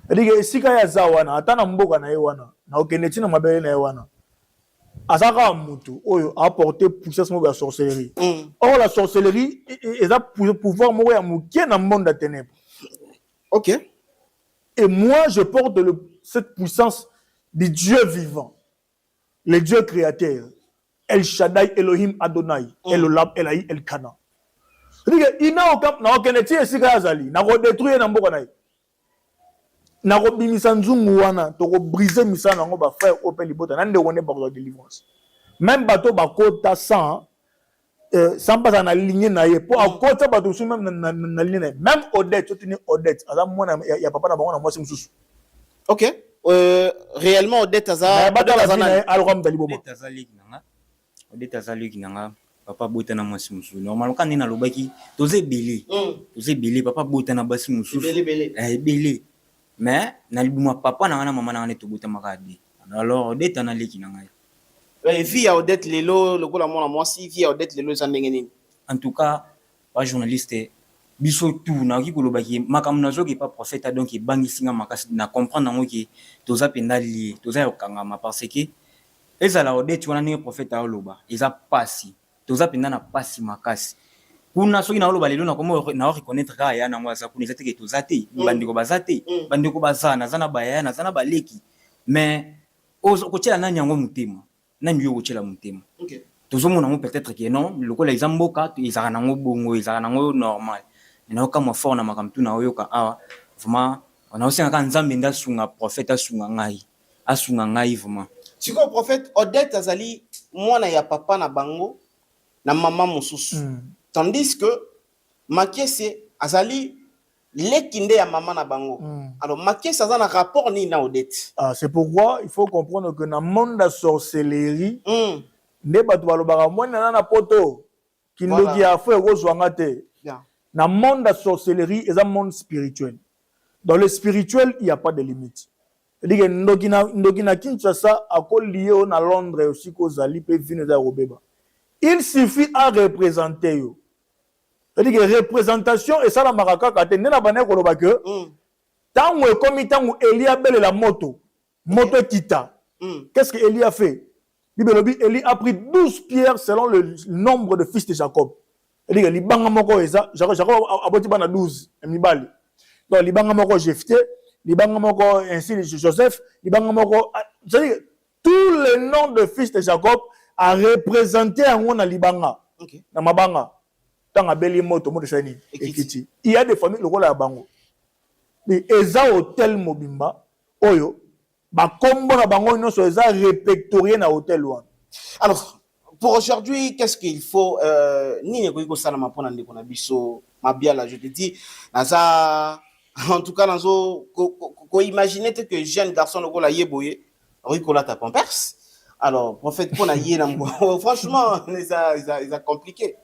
C'est-à-dire esika ya zawana atana mboka na ye wana na okende tina mabele na ye wana. Azaka mutu oyo apporter puissance mo ya sorcellerie. Or la sorcellerie est à pouvoir mourir mouké dans le monde des ténèbres. OK. Et moi je porte cette puissance du Dieu vivant. Le Dieu créateur. El Shaddai, Elohim Adonai, Elolam, Elaï, Elkana. C'est-à-dire il n'a aucun na okende tia esika ya zali na ko détruire na mboka na ye. Na ko bimisa nzungu wana to ko briser misana ngo ba frère opel libota na nde wone ba ko délivrance. Même bateau bakota sans pas en aligner na ye pour akota bateau sur même na ligne même Odette tu tenir Odette ada mona ya papa na bango na mwasi mususu. OK. Réellement Odette aza na alrom dalibomo. Odette azali kinanga papa bota na mwasi mususu. Normalement quand na lobaki toze belé papa bota na basi mususu. Belé. Mais na libuma papa na maman na to bota makadi. Alors Odette na leki nanga. Vie à Odette Lelo, le coup la moi si vie à Odette Lelo zandengeni. En tout cas, pas journaliste biso tout na ki kolobaki makamna zo ki pas prophète donc ki bangi singa makasi na comprendre ngo ki toza pendali toza yokanga ma parce que ezala Odette wana ni prophète a loba eza pasi toza penda na pasi makasi kuna soki na loba lelo na komo na reconnaître ka ya na ngwaza kuna ezate ke toza te bandiko bazate bandiko bazana zana bayana zana baleki mais ozo ko tshela nani yango mutema nani yo kochela mutema. OK. Tozomona mo peut-être que non, lokola izamboka izaka nango bongo izaka nango normal. Na okama fort na makamtu na oyoka awa vraiment on a aussi un nzambe nda sunga prophète asunga ngai vraiment. Siko prophète Odette azali mwana ya papa na bango na mama mususu. Tandis que Makese azali lekinde ya mama na bango. Alors Makese azana rapport ni na Odette. Ah, c'est pourquoi il faut comprendre que dans le monde de la sorcellerie, ne batu balobaka mwana na poto kindoki ya fo ekozwanga te. Dans le monde de la sorcellerie, c'est un monde spirituel. Dans le spirituel, il n'y a pas de limite. C'est-à-dire que ndoki na Kinshasa akolié na Londres aussi kozali pe vino za robeba. Il suffit à représenter yo. C'est-à-dire que représentation et ça la maraka kate nena bana koloba que tango ekomi tango Élie abele la moto kita. Qu'est-ce que Élie a fait? Élie a pris 12 pierres selon le nombre de fils de Jacob. C'est-à-dire que libanga moko eza Jacob aboti bana 12 mibali. Donc libanga moko Jephthé, libanga moko ainsi Joseph, libanga moko, c'est-à-dire tous les noms de fils de Jacob a représenté en na libanga. OK. Na mabanga. Tanga beli moto sani ekiti. Il y a des familles le la bango. Mais eza hôtel mobimba oyo ba kombo na bango nyonso eza répertorié na hôtel wana. Alors pour aujourd'hui, qu'est-ce qu'il faut nini ko salama pona ndeko na biso mabiala, je te dis naza en tout cas nazo ko imaginer que jeune garçon le la yeboye rikola ta pampers. Alors prophète pona yé na franchement ça compliqué.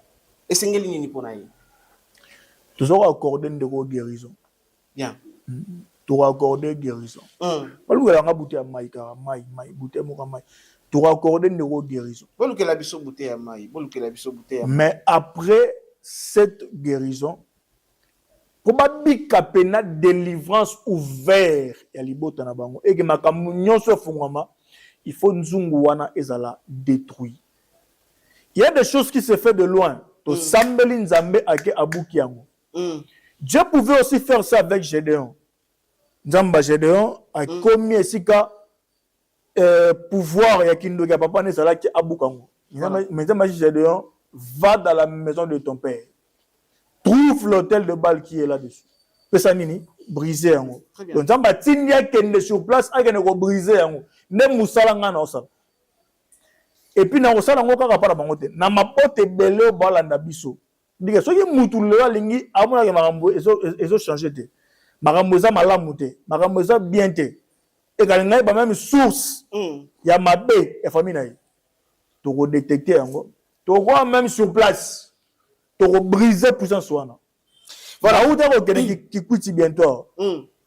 Et c'est ngeli nini pona yé. Toujours accorder ndeko guérison. Bien. Tu accorder guérison. Palu la ngabute ya mai ka mai bute mo ka mai. Tu accorder ndeko guérison. Bolu ke la biso bute ya mai, bolu ke la biso bute ya. Mais après cette guérison, probablement kapena délivrance ouvert ya libota na bango et que makambu nyonso fungama, il faut nzungu wana ezala détruit. Il y a des choses qui se fait de loin. To sambeli nzambe ake abuki yango. Dieu pouvait aussi faire ça avec Gédéon. Nzamba Gédéon a commis esika pouvoir ya kindo ya papa ne sala ki abukango. Mais Nzamba Gédéon va dans la maison de ton père. Trouve l'hôtel de balle qui est là-dessus. Pesanini briser yango. Donc Nzamba tinya kende sur place a kende ko briser yango. Ne musala nga na osala. Et puis na osala ngo kaka para bango te. Na mapote belé balanda biso. Diga soki mutu le lingi amona ke makambo ezo changer te. Makambo za malamu te. Makambo za bien te. Et quand ngai ba même source ya mabe ya famille na ye. To ko détecter yango. To ko même sur place. To ko briser puissance wana. Voilà, où t'as qui coûte bientôt.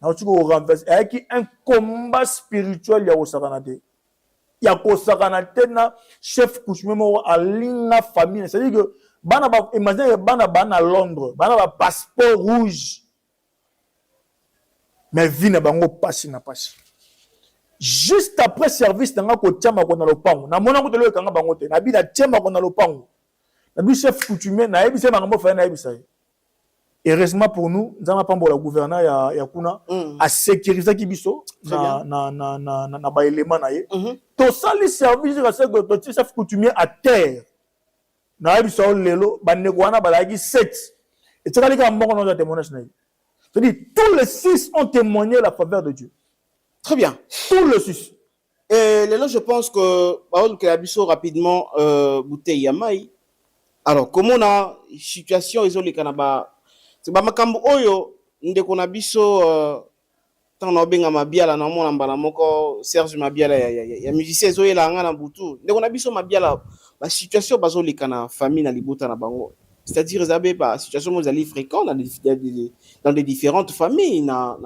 Na tu ko renverser avec un combat spirituel ya osakanate. Ya kosakanate na chef coutumier mo alinga famille. C'est-à-dire que bana ba imagine bana à Londres, bana ba passeport rouge. Mais vie na bango passe na passe. Juste après service nanga ko tiama ko na lopango. Na mona ko telo kanga bango te. Na bi na tiama ko na lopango. Na bi chef coutumier na yebi se bango fa na yebi sa. Heureusement pour nous, nous avons pas le gouverneur ya kuna à sécuriser qui biso na ba élément na ye. To sali service à ce que to chef coutumier à terre. Na yebi so lelo ba nego wana ba lagi 7. Et tu vas moko na témoignage na ye. C'est-à-dire tous les 6 ont témoigné la faveur de Dieu. Très bien. Tous les 6. Et là je pense que Baol Kelabiso rapidement bouteille Yamai. Alors comment on a situation isolée kanaba c'est ba makambo oyo ndeko na biso tant na benga mabiala na mona mbala moko Serge Mabiala ya musicien zo yela nga na butu ndeko na biso mabiala ba situation bazo likana famille na libota na bango c'est-à-dire zabe ba situation mo zali fréquent dans des différentes familles na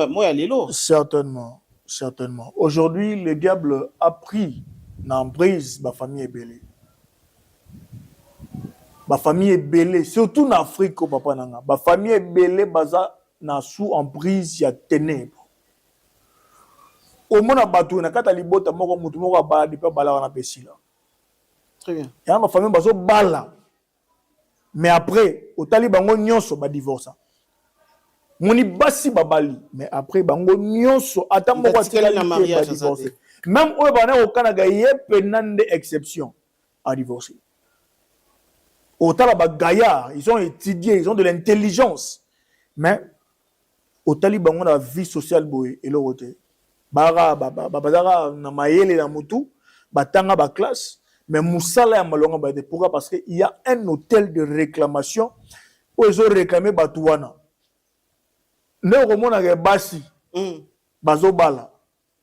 moya lelo certainement aujourd'hui le diable a pris na emprise ba famille ebele. Ma famille est belée, surtout en Afrique, papa nanga. Ma famille est belée, baza na sous emprise ya ténèbres. Au moins, batou na kata libota moko mutu moko bala di pa bala wana pesila. Très bien. Et ma famille bazo bala. Mais après, au tali bango nyonso ba divorce. Moni basi babali, mais après bango nyonso ata moko tela na mariage ba divorce. Même au bana au Canada, il y a penande exception à divorcer. Autant là gaillard, ils ont étudié, ils ont de l'intelligence. Mais au Taliban on a vie sociale boy et le côté. Bara na mayele na mutu, batanga ba classe, mais musala ya malonga ba de pourquoi parce que il y a un hôtel de réclamation où ils ont réclamé batouana. Ne romona ke basi. Bazo bala.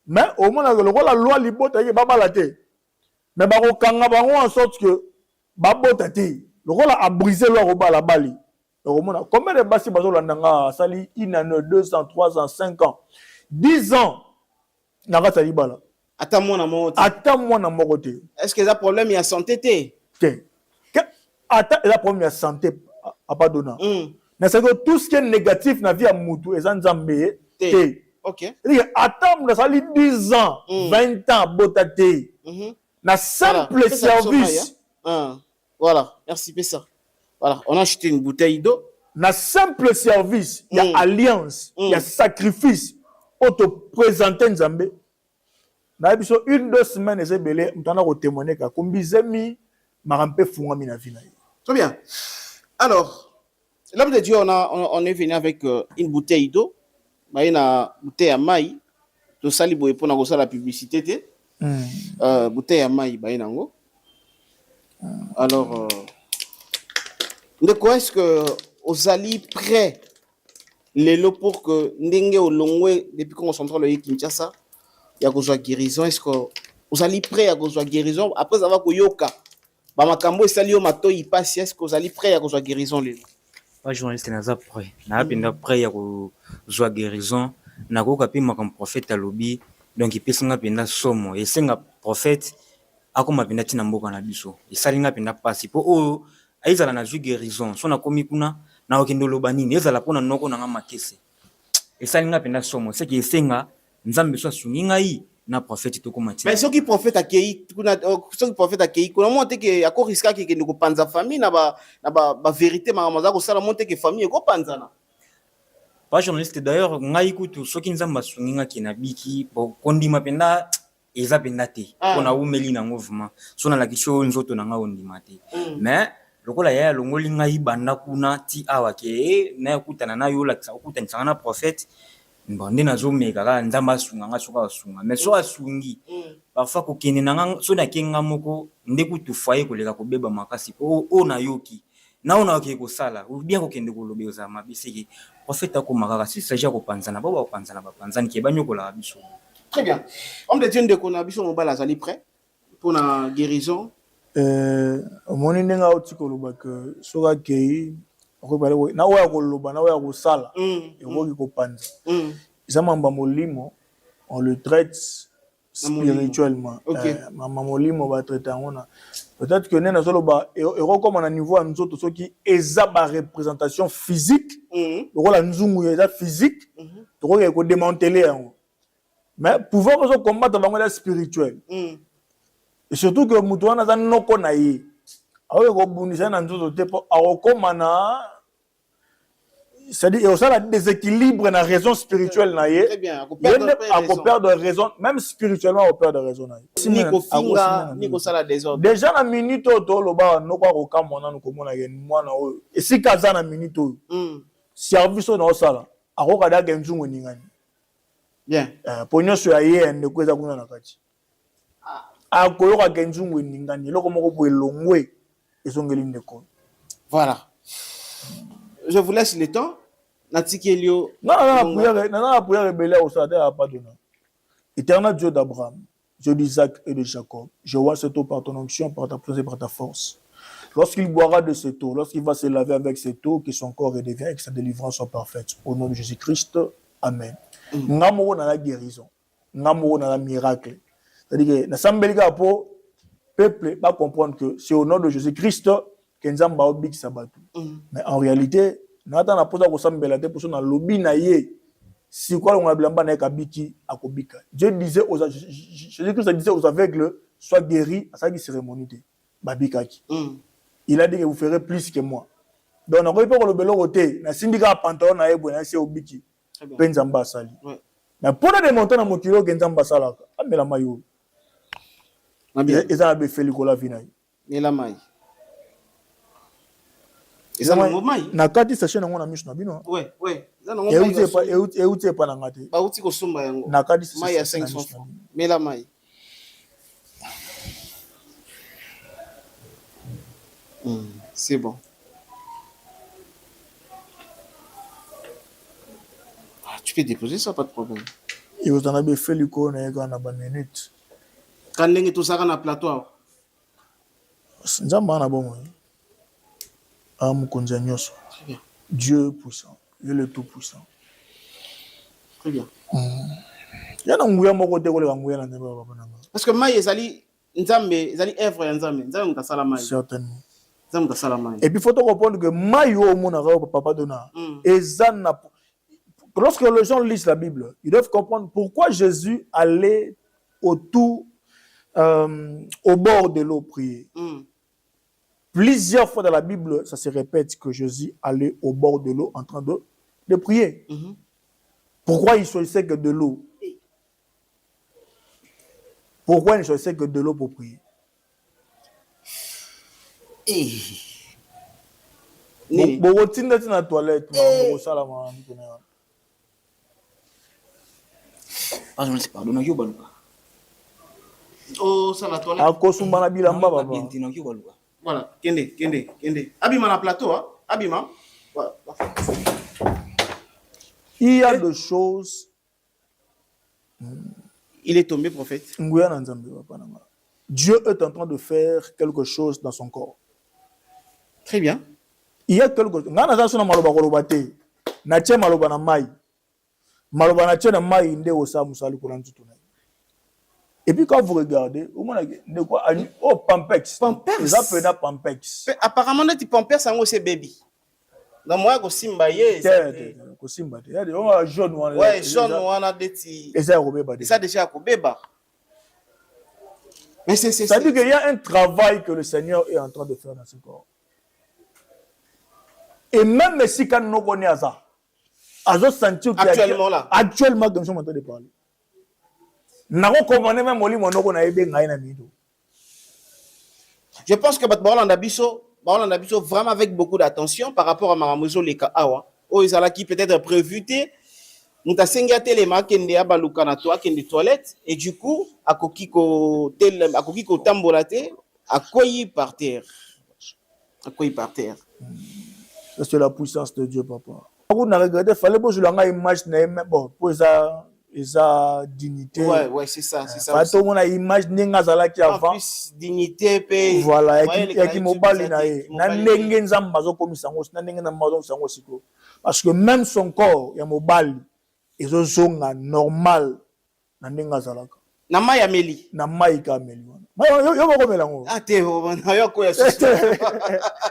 Mais au moins la loi libota ye babala te. Mais ba ko kanga bango en sorte que babota te. Le rôle a brisé le robot la bali. Combien de bassi bazo landanga sali 1 an, 2 ans, 3 ans, 5 ans, 10 ans. Naga sali bala. Attends-moi na mon côté. Est-ce que ça problème il y a santé té? Attends, il y a problème il santé à pas donner. Mais c'est que tout ce qui est négatif na vie à mutu et zanzambe té. OK. Attends, na sali 10 ans, 20 ans bota té. Na simple service. Voilà, merci Pessa. Voilà, on a acheté une bouteille d'eau. Na simple service, il y a alliance, il y a sacrifice. On te présente Nzambe. Na biso 1-2 semaines c'est belé, m'tana ko témoigner ka kombizemi marampe fungami na vie na ye. Très bien. Alors, l'homme de Dieu on est venu avec une bouteille d'eau. Ba une bouteille à maï. To sali boye pour na ko la publicité té. Bouteille à maï ba nango. Alors, de quoi est-ce que vous allez prêt les lots pour que ndenge au longwe depuis qu'on concentre le Kinshasa, il y a besoin de guérison. Est-ce que vous allez prêt à besoin de guérison après avoir que yoka, bah ma cambo est sali au mato il passe. Est-ce que vous allez prêt à besoin de guérison les? Pas journaliste n'a pas prêt. N'a pas prêt à besoin de guérison. N'a pas capé ma comme prophète à lobby donc il peut s'en appeler somo et c'est un prophète. Akoma penda tina mboka na biso esalinga penda pasi po o aizala na ju guérison so na komi kuna na okendo loba nini ezala pona noko na makese esalinga penda somo c'est que esenga nzambe so sungi ngai na prophète to koma tina mais ceux qui prophète akei kuna ceux qui prophète akei kuna monte que akor risque que ndiko panza famille na ba vérité ma maza ko sala monte que famille ko panzana pas journaliste d'ailleurs ngai kutu soki nzamba sunginga kina biki bo kondima penda eza penda te pona umeli na mouvement sona la kisho nzoto na nga ondima te mais lokola ya longoli ngai banda kuna ti awa ke na kutana na yo la kutana na prophète mbonde nazo meka ka nzamba sunga nga soka sunga mais so asungi parfois ko kene na so na kenga moko ndekutu foyer ko leka ko beba makasi o na yoki na ona ke ko sala ou bien ko kende ko lobeza mabisiki prophète akomaka si s'agit ko panzana ba panzana ba panzana ke banyo ko la biso. Très bien. Homme de Dieu de qu'on a biso mobile azali prêt pour la guérison. Moni ndenga oti ko loba ke soka ke ko bale na oya ko loba na oya ko sala e ko ko panza. Zamamba molimo on le traite spirituellement. Mama molimo va traiter on peut-être que nena soloba et comme on a niveau à nous autres ceux qui ezaba représentation physique donc la nzungu eza physique donc il faut démanteler mais pouvoir aussi combattre dans spirituel et surtout que mutuana za noko na ye awe ko bundisa na nzoto te po akomana c'est-à-dire il y a aussi un déséquilibre dans la raison spirituelle na ye. Très bien, à perdre raison même spirituellement on perd raison na ye. Ni ko sala désordre. Déjà na minute to loba no kwa ko kamona no komona ye mwana oyo. Et si kaza na minute oyo. Service na osala. Akoka da genzungu ningani. Bien. Ponyo so ya ye ne kweza kuna na kati. Akoyoka genzungu ningani loko moko bo elongwe esongeli ndeko. Voilà. Je vous laisse le temps. Natikelio. Non, la prière rebelle au salaire à pas donné. Éternel Dieu d'Abraham, Dieu d'Isaac et de Jacob, je vois cette eau par ton onction, par ta présence et par ta force. Lorsqu'il boira de cette eau, lorsqu'il va se laver avec cette eau, que son corps redevient et que sa délivrance soit parfaite. Au nom de Jésus-Christ, Amen. N'amour dans la guérison, n'amour dans la miracle. C'est-à-dire que l'Assemblée pour peuple va comprendre que c'est au nom de Jésus-Christ que nous avons obéi sabatu. Mais en réalité, nous avons posé au Sambela pour son lobby naïe. Si quoi on a blamba na kabiki akobika. Dieu disait aux Jésus-Christ disait aux aveugles sois guéris à sa cérémonie babikaki. Il a dit que vous ferez plus que moi. Donc on peut pas le belo côté na sindika pantalon na ebo na c'est obiki. Penzamba sali. Mais pour le démontrer na mokilo que nzamba sala amela mayo. Eza be feli ko la vinayi. Mela mai. Eza na momai. Na kati sachet na ngona miso na bino. Ouais. Eza na momai. Euti pa na ngate. Ba uti ko sumba yango. Na kati mai ya 500 francs. Mela mai. C'est bon. Tu peux déposer ça, pas de problème. Et vous en avez fait le coup, on a une bonne minute. Quand on est tout ça, on a plateau. C'est un bon. Dieu puissant, Dieu le tout puissant. Très bien. Parce que maï ezali nzambe ezali œuvre ya nzambe nzambe mutasala maï. Certainement. Nzambe mutasala maï. Et puis il faut comprendre que maï au mona papa donna. Lorsque les gens lisent la Bible, ils doivent comprendre pourquoi Jésus allait au bord de l'eau prier. Plusieurs fois dans la Bible, ça se répète que Jésus allait au bord de l'eau en train de prier. Pourquoi il choisissait que de l'eau? Pourquoi il choisissait que de l'eau pour prier? Oh, ça la toilette. Voilà, kende. Abima na plateau, hein? Abima. Voilà. Il y a des choses. Il est tombé, prophète. Dieu est en train de faire quelque chose dans son corps. Très bien. Il y a quelque chose. Et puis quand vous regardez, de quoi? Oh, Pampex. Pampex. Pampex. Apparemment, tu Pampex, c'est baby. Dans moi, je suis jaune, ouais, jaune, on a des petits. Et ça déjà à bébé. Mais c'est ça dit qu'il y a un travail que le Seigneur est en train de faire dans ce corps. Et même si quand nous connaissons ça, azo sentir actuellement là. Actuellement, comme ça, on entend de parler. Nako comprendre même Moli monoko na ebe ngai na mito. Je pense que Batbaola Biso vraiment avec beaucoup d'attention par rapport à Maramozo Leka Awa. Oh, ils allaient qui peut-être prévuté. Nous ta senga telema kende abaluka na toi kende toilette et du coup akokiko tambolate akoyi par terre. Akoyi par terre. Ça c'est la puissance de Dieu, papa. On a regardé, fallait pas jouer la image na bon pour ça dignité. Ouais, c'est ça. Tout le monde a image n'enga zala qui avant. En plus dignité paye. Voilà, et qui mobile na ndenge nzamba zo komisango, na ndenge na mazo sango siko. Parce que même son corps ya mobile ezo zonga normal na ndenge zala. Na mai ameli. Na mai ka ameli. Yo ko melango. Ah te ho na yo ko ya sisi.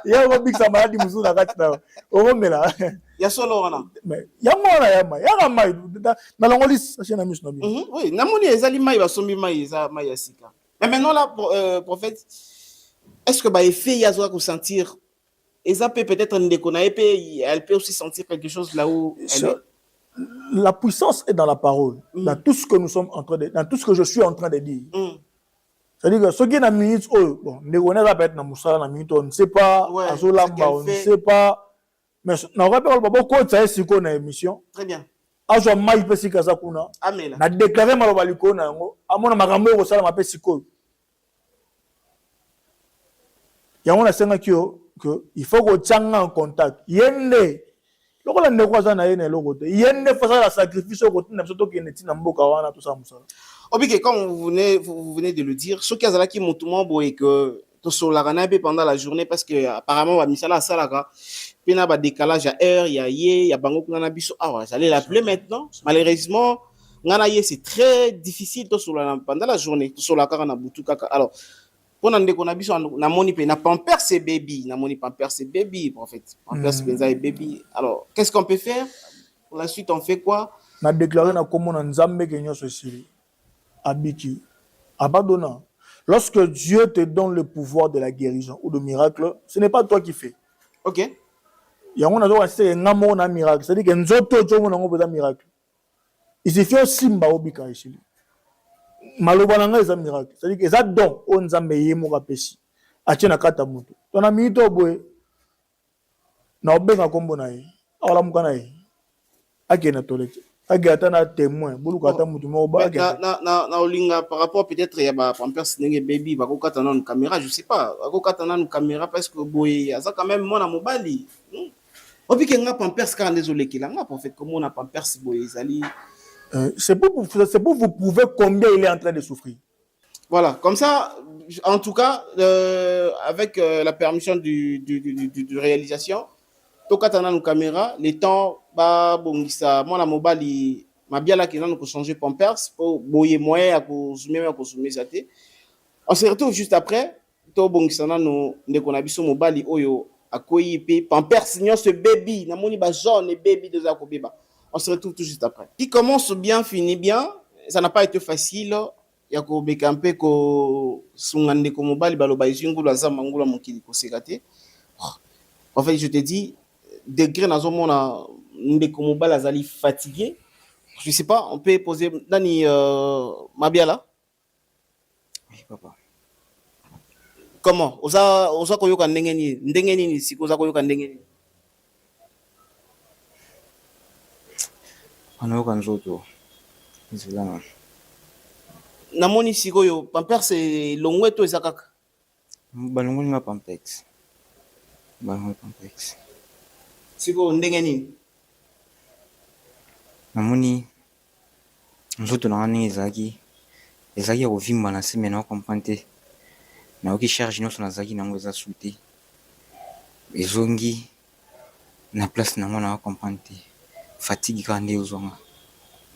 Yo ko big samadi musu na kati na. O mela. Ya solo wana. Mais ya mai na longolis achena misu na bi. Oui, na moni ezali mai ba sombi mai eza mai ya sika. Mais maintenant là prophète, est-ce que ba effet ya zo ko sentir eza peut-être ndeko na epé elle peut aussi sentir quelque chose là où elle est. La puissance est dans la parole, dans tout ce que nous sommes en train de, dans tout ce que je suis en train de dire. C'est-à-dire que ce qui est dans la minute, bon, on peut être dans Moussa, dans minute, on ne sait pas, on ne sait pas, mais on va pas beaucoup ça est qu'on a émission. Très bien. Azo mai pesi kaza kuna. Amela. Na déclarer malobaliko na ngo, amona makambo ko sala mapesi ko. Ya on a senga que il faut que tchanga en contact. Yende lokola ndeko za na yene lokote yende fasa la sacrifice ko tina biso to kene tina mboka wana to sa musala. Obike, comme vous venez de le dire, ce qui a qui montumo boy que to solarana pendant la journée parce que apparemment ba misala salaka pena ba décalage à heure ya bango kuna biso ah j'allais l'appeler maintenant malheureusement ngana ye c'est très difficile to solarana pendant la journée to solaka na butu kaka alors pona ndeko na biso na moni pe na pamper ses baby na moni pamper ses baby en fait pamper ses baby alors qu'est-ce qu'on peut faire pour la suite on fait quoi na déclarer na komo na nzambe kenyo sosiri abiki abandonna. Lorsque Dieu te donne le pouvoir de la guérison ou de miracle, ce n'est pas toi qui fais. OK. Il y a un miracle. C'est-à-dire que nous avons un miracle. Il suffit aussi de faire ici. Malobana est un miracle. C'est-à-dire que ça don on a meillé mon rapesi. Achena kata mutu. Ton ami to boy. Na obenga kombo na ye. Awala mukana ye. Akena tolete. Agata na témoin buluka ta mutu mo ba na olinga par rapport peut-être ya ba pampers ndenge baby ba ko kata na une caméra je sais pas ba ko kata na une caméra parce que boy aza quand même mona mobali obike nga pampers ka désolé kila nga en fait comme on a pampers boy ezali c'est pour vous prouver combien il est en train de souffrir. Voilà, comme ça en tout cas avec la permission du réalisation to kata na une caméra les temps ba bongisa mona mobali mabiala ki nanu ko changer pampers pour boyer moyen à ko zoomer ça te on se retrouve juste après to bongisa nanu ndeko na biso mobali oyo akoyi pe pampers nyonso baby na moni ba jaune baby de za ko beba on se retrouve tout juste après qui commence bien finit bien ça n'a pas été facile ya ko bekampe ko sungande ko mobali baloba izingulu azama ngula mokili ko sekate en fait je te dis degré dans un monde ndeko mobile azali fatigué je sais pas on peut poser nani mabiala oui papa comment oza koyoka ndenge nini siko oza koyoka ndenge nini anayoka nzoto nzela namoni sikoyo pampers longwe to eza kaka balongoli nga pampers siko ndenge nini namoni nzoto na ndenge ezalaki ya kovimba na se me na comprendre te nayoki charge nyonso nazalaki nango eza su te ezongi na place nango na comprendre te fatigue kaka nde ozwanga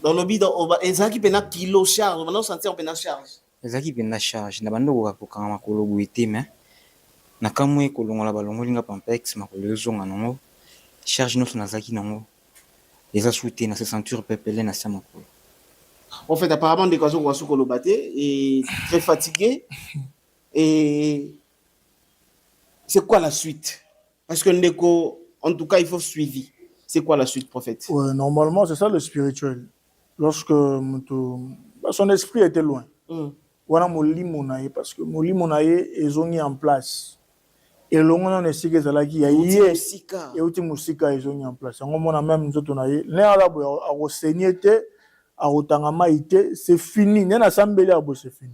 dans le bide ezalaki mpena kilo charge bana osentir mpena charge ezalaki mpena charge na bando kokanga makolo boye te me nakamwe kolongola balongoli nga pampex makolo ezonga nango charge nyonso nazalaki nango eza su te na se ceinture pepele na se makolo en fait apparemment ndeko azokoka su koloba te et très fatigué et c'est quoi la suite parce que ndeko en tout cas il faut suivi C'est quoi la suite, prophète? Ouais, normalement, c'est ça le spirituel. Lorsque son esprit était loin. Voilà molimo nae parce que molimo nae ils ont mis en place. Et l'on a ne sait que ça là qui a yé et outi musika ils ont mis en place. On a même nous autres nae. Ne ala bo a reseignété a otangama ité c'est fini. Ne na sambeli abo c'est fini.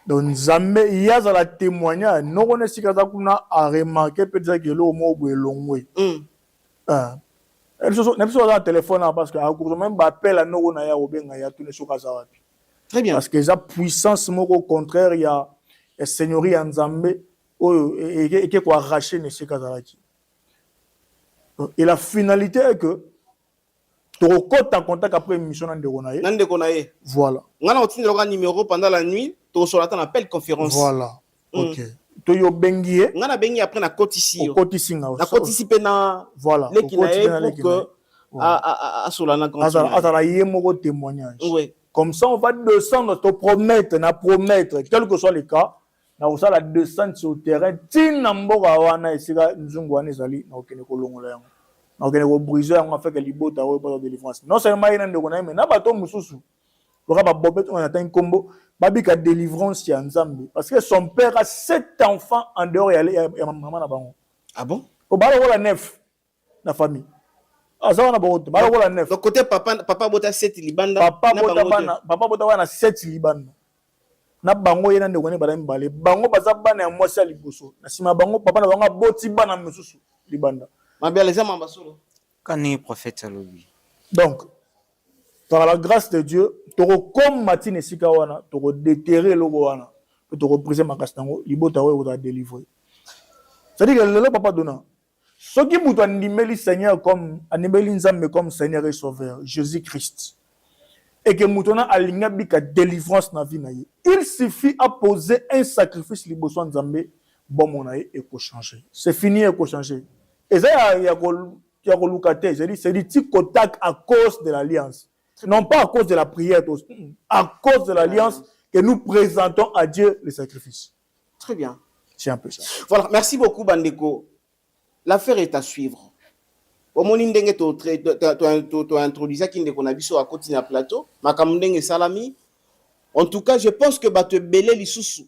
Donc Zambé il y a la témoignage. Non on est sika za kuna a remarqué peut-être que l'eau mo bo longwe. Elle se n'a pas téléphone parce que a cours même appel à no na ya obenga ya tune soka za wapi. Très bien. Parce que la puissance, au contraire, il y a la seigneurie en Zambé et qui est arraché ne sais pas. Et la finalité est que tu as contact après une mission de Ronaye. Voilà. On a un numéro pendant la nuit, tu reçois un appel conférence. Voilà. Ok. Tu as bengi. On a bengi après la côte ici. La côte ici. La côte ici pena. Voilà. L'équinae pour que à Solana continue. À la témoignage. Oui. Comme ça, on va descendre, te promettre, quel que soit le cas, on va descendre sur le terrain. Tinamboga wana esika nzungwane zali na okene kolongola yango. Na okene ko briser yango afin que libota o pas de délivrance. Non seulement il ndeko na mais na bato mususu. Loka ba bobet on atteint combo babika délivrance ya Nzambe parce que son père a 7 enfants en dehors ya maman na bango. Ah bon? Ko bala wala 9 na famille. Donc côté papa bota 7 libanda papa bota wana 7 libanda na bango yena ndeko ne bala mbale bango baza bana ya mwasi ya liboso na sima bango papa na bango boti bana mususu libanda mabia les hommes ambasolo kani prophète alobi. Donc par la grâce de Dieu toko comme matine sika wana toko déterrer logo wana toko briser makastango libota wa ota délivrer. C'est-à-dire que le papa donna ce qui vous animé Seigneur comme animé Nzambe comme Seigneur et Sauveur Jésus-Christ et que mutona alinga bika délivrance na vie na ye, il suffit à poser un sacrifice liboso Nzambe bon mon aye et ko changer. C'est fini et ko changer. Et ça ya ko lukate, c'est dit ti contact à cause de l'alliance. Non pas à cause de la prière, à cause de l'alliance que nous présentons à Dieu le sacrifice. Très bien. C'est un peu ça. Voilà, merci beaucoup Bandeko. L'affaire est à suivre. Au moment où tu as introduit ça, qu'on a vu sur la côte de plateau, Makamundenge Salami. En tout cas, je pense que tu belé les sous.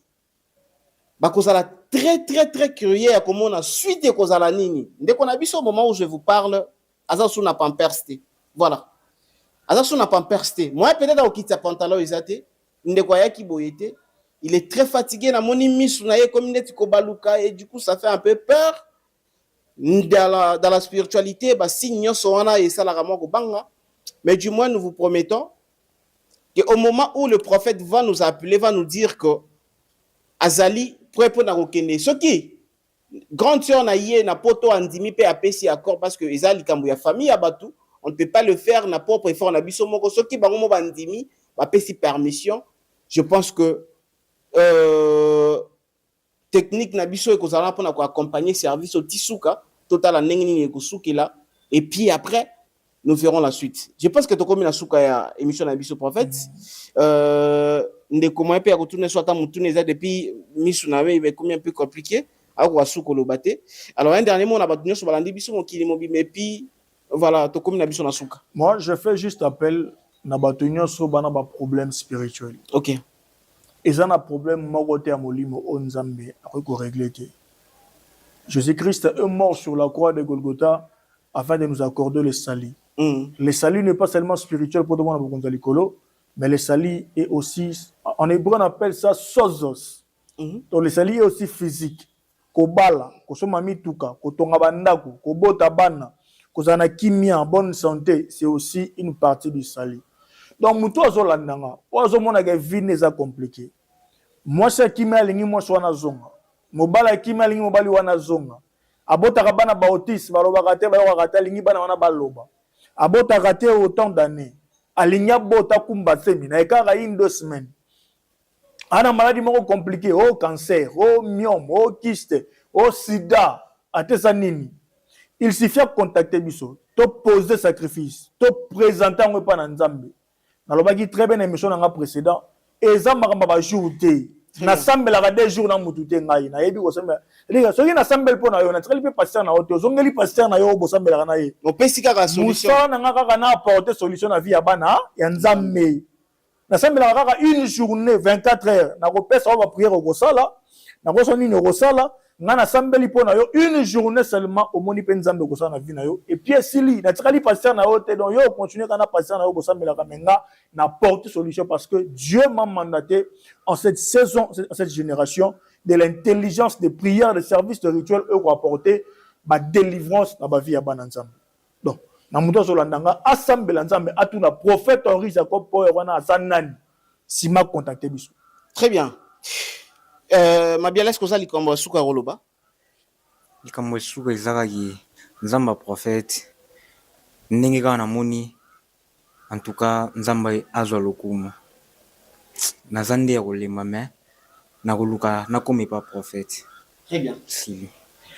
Parce que très très très curieux à comment on a suite et cause à la nini. Dès qu'on a vu au moment où je vous parle, Azasu n'a pas percé. Voilà. Azasu n'a pas percé. Moi, peut-être au quitte sa pantalon, il est très fatigué. Comme et du coup, ça fait un peu peur. Dans la spiritualité, mais du moins nous vous promettons qu'au moment où le prophète va nous appeler, va nous dire que Azali prêt pour n'arokene. Ce qui grande sœur na yé na poto andimi pe apesi accord parce que Azali kambu ya famille abatu, on ne peut pas le faire na propre effort na biso moko. Ce qui bango mo bandimi apesi permission. Je pense que technique na biso et kozala pour accompagner service au tisuka total nengini ne kusuki là et puis après nous verrons la suite. Je pense que to comme na suka ya émission na biso prophète ndeko moyen pe ya retourner soit mutune za depuis misu na we comme un peu compliqué à ko suko lo baté. Alors un dernier mot on a battu sur balandi biso mokili mobi mais puis voilà to comme na biso na suka. Moi je fais juste appel na battu sur bana ba problème spirituel. OK. Ils ont un problème mogote à molimo onzambe après qu'on règle. Jésus-Christ est mort sur la croix de Golgotha afin de nous accorder le salut. Le salut n'est pas seulement spirituel pour demander à Gonzalikolo, mais le salut est aussi, en hébreu on appelle ça sozos. Donc le salut est aussi physique. Kobala, kosomami tuka, kotonga bandako, kobota bana, kozana kimia en bonne santé, c'est aussi une partie du salut. Donc muto azolandanga, ozomona ke vie n'est compliqué. Moi c'est kimia lingi moi swana zonga. Mobala kimia lingi mobali wana zonga. Abota bana ba autisme, baloba kate ba wakata lingi bana wana baloba. Abota kate autant d'années. Alinya bota kumba semi na ekara in 2 semaines. Ana maladie moko compliqué, oh cancer, oh myome, oh kyste, oh sida, atesa nini. Il suffit de contacter biso, to poser sacrifice, to présenter ngwe pa na Nzambe. Nalobaki très bien émission nga précédent, eza makamba ba jour té. nasambelaka 2 jours na mutu te ngai nayebi kosambela elika soki nasambeli mpo na yo natikali mpe paster na yo te ozongeli paster na yo bosambelaka na ye opesi kaka solution mosala na nga kaka na apporte solution na vie ya bana ya nzambe nasambelaka kaka une journée 24 heures nakopesa oyo bapriere okosala nakoso nini okosala nga nasambeli mpo na yo une journée seulement omoni mpe nzambe okosala na vie na yo et puis esili natikali paster na yo te donc yo ocontinue kaka na paster na yo kosambelaka me nga n'apporte solution parce que Dieu m'a mandaté en cette saison, en cette génération, de l'intelligence, de prière, de service, de rituel, eux qui apporter ma délivrance dans ma vie à Bananzam. Donc, na muto solandanga assemble nzambe atuna prophète Henri Jacob po wana asanani si m'a contacté biso. Très bien. Ma bien laisse koza likambo suka roloba. Likambo suka ezakaki nzamba prophète ndenge kaka namoni en tout cas nzamba azwa lokumu naza nde ya kolema me nakoluka nakomi pa prophète. Très bien. Si.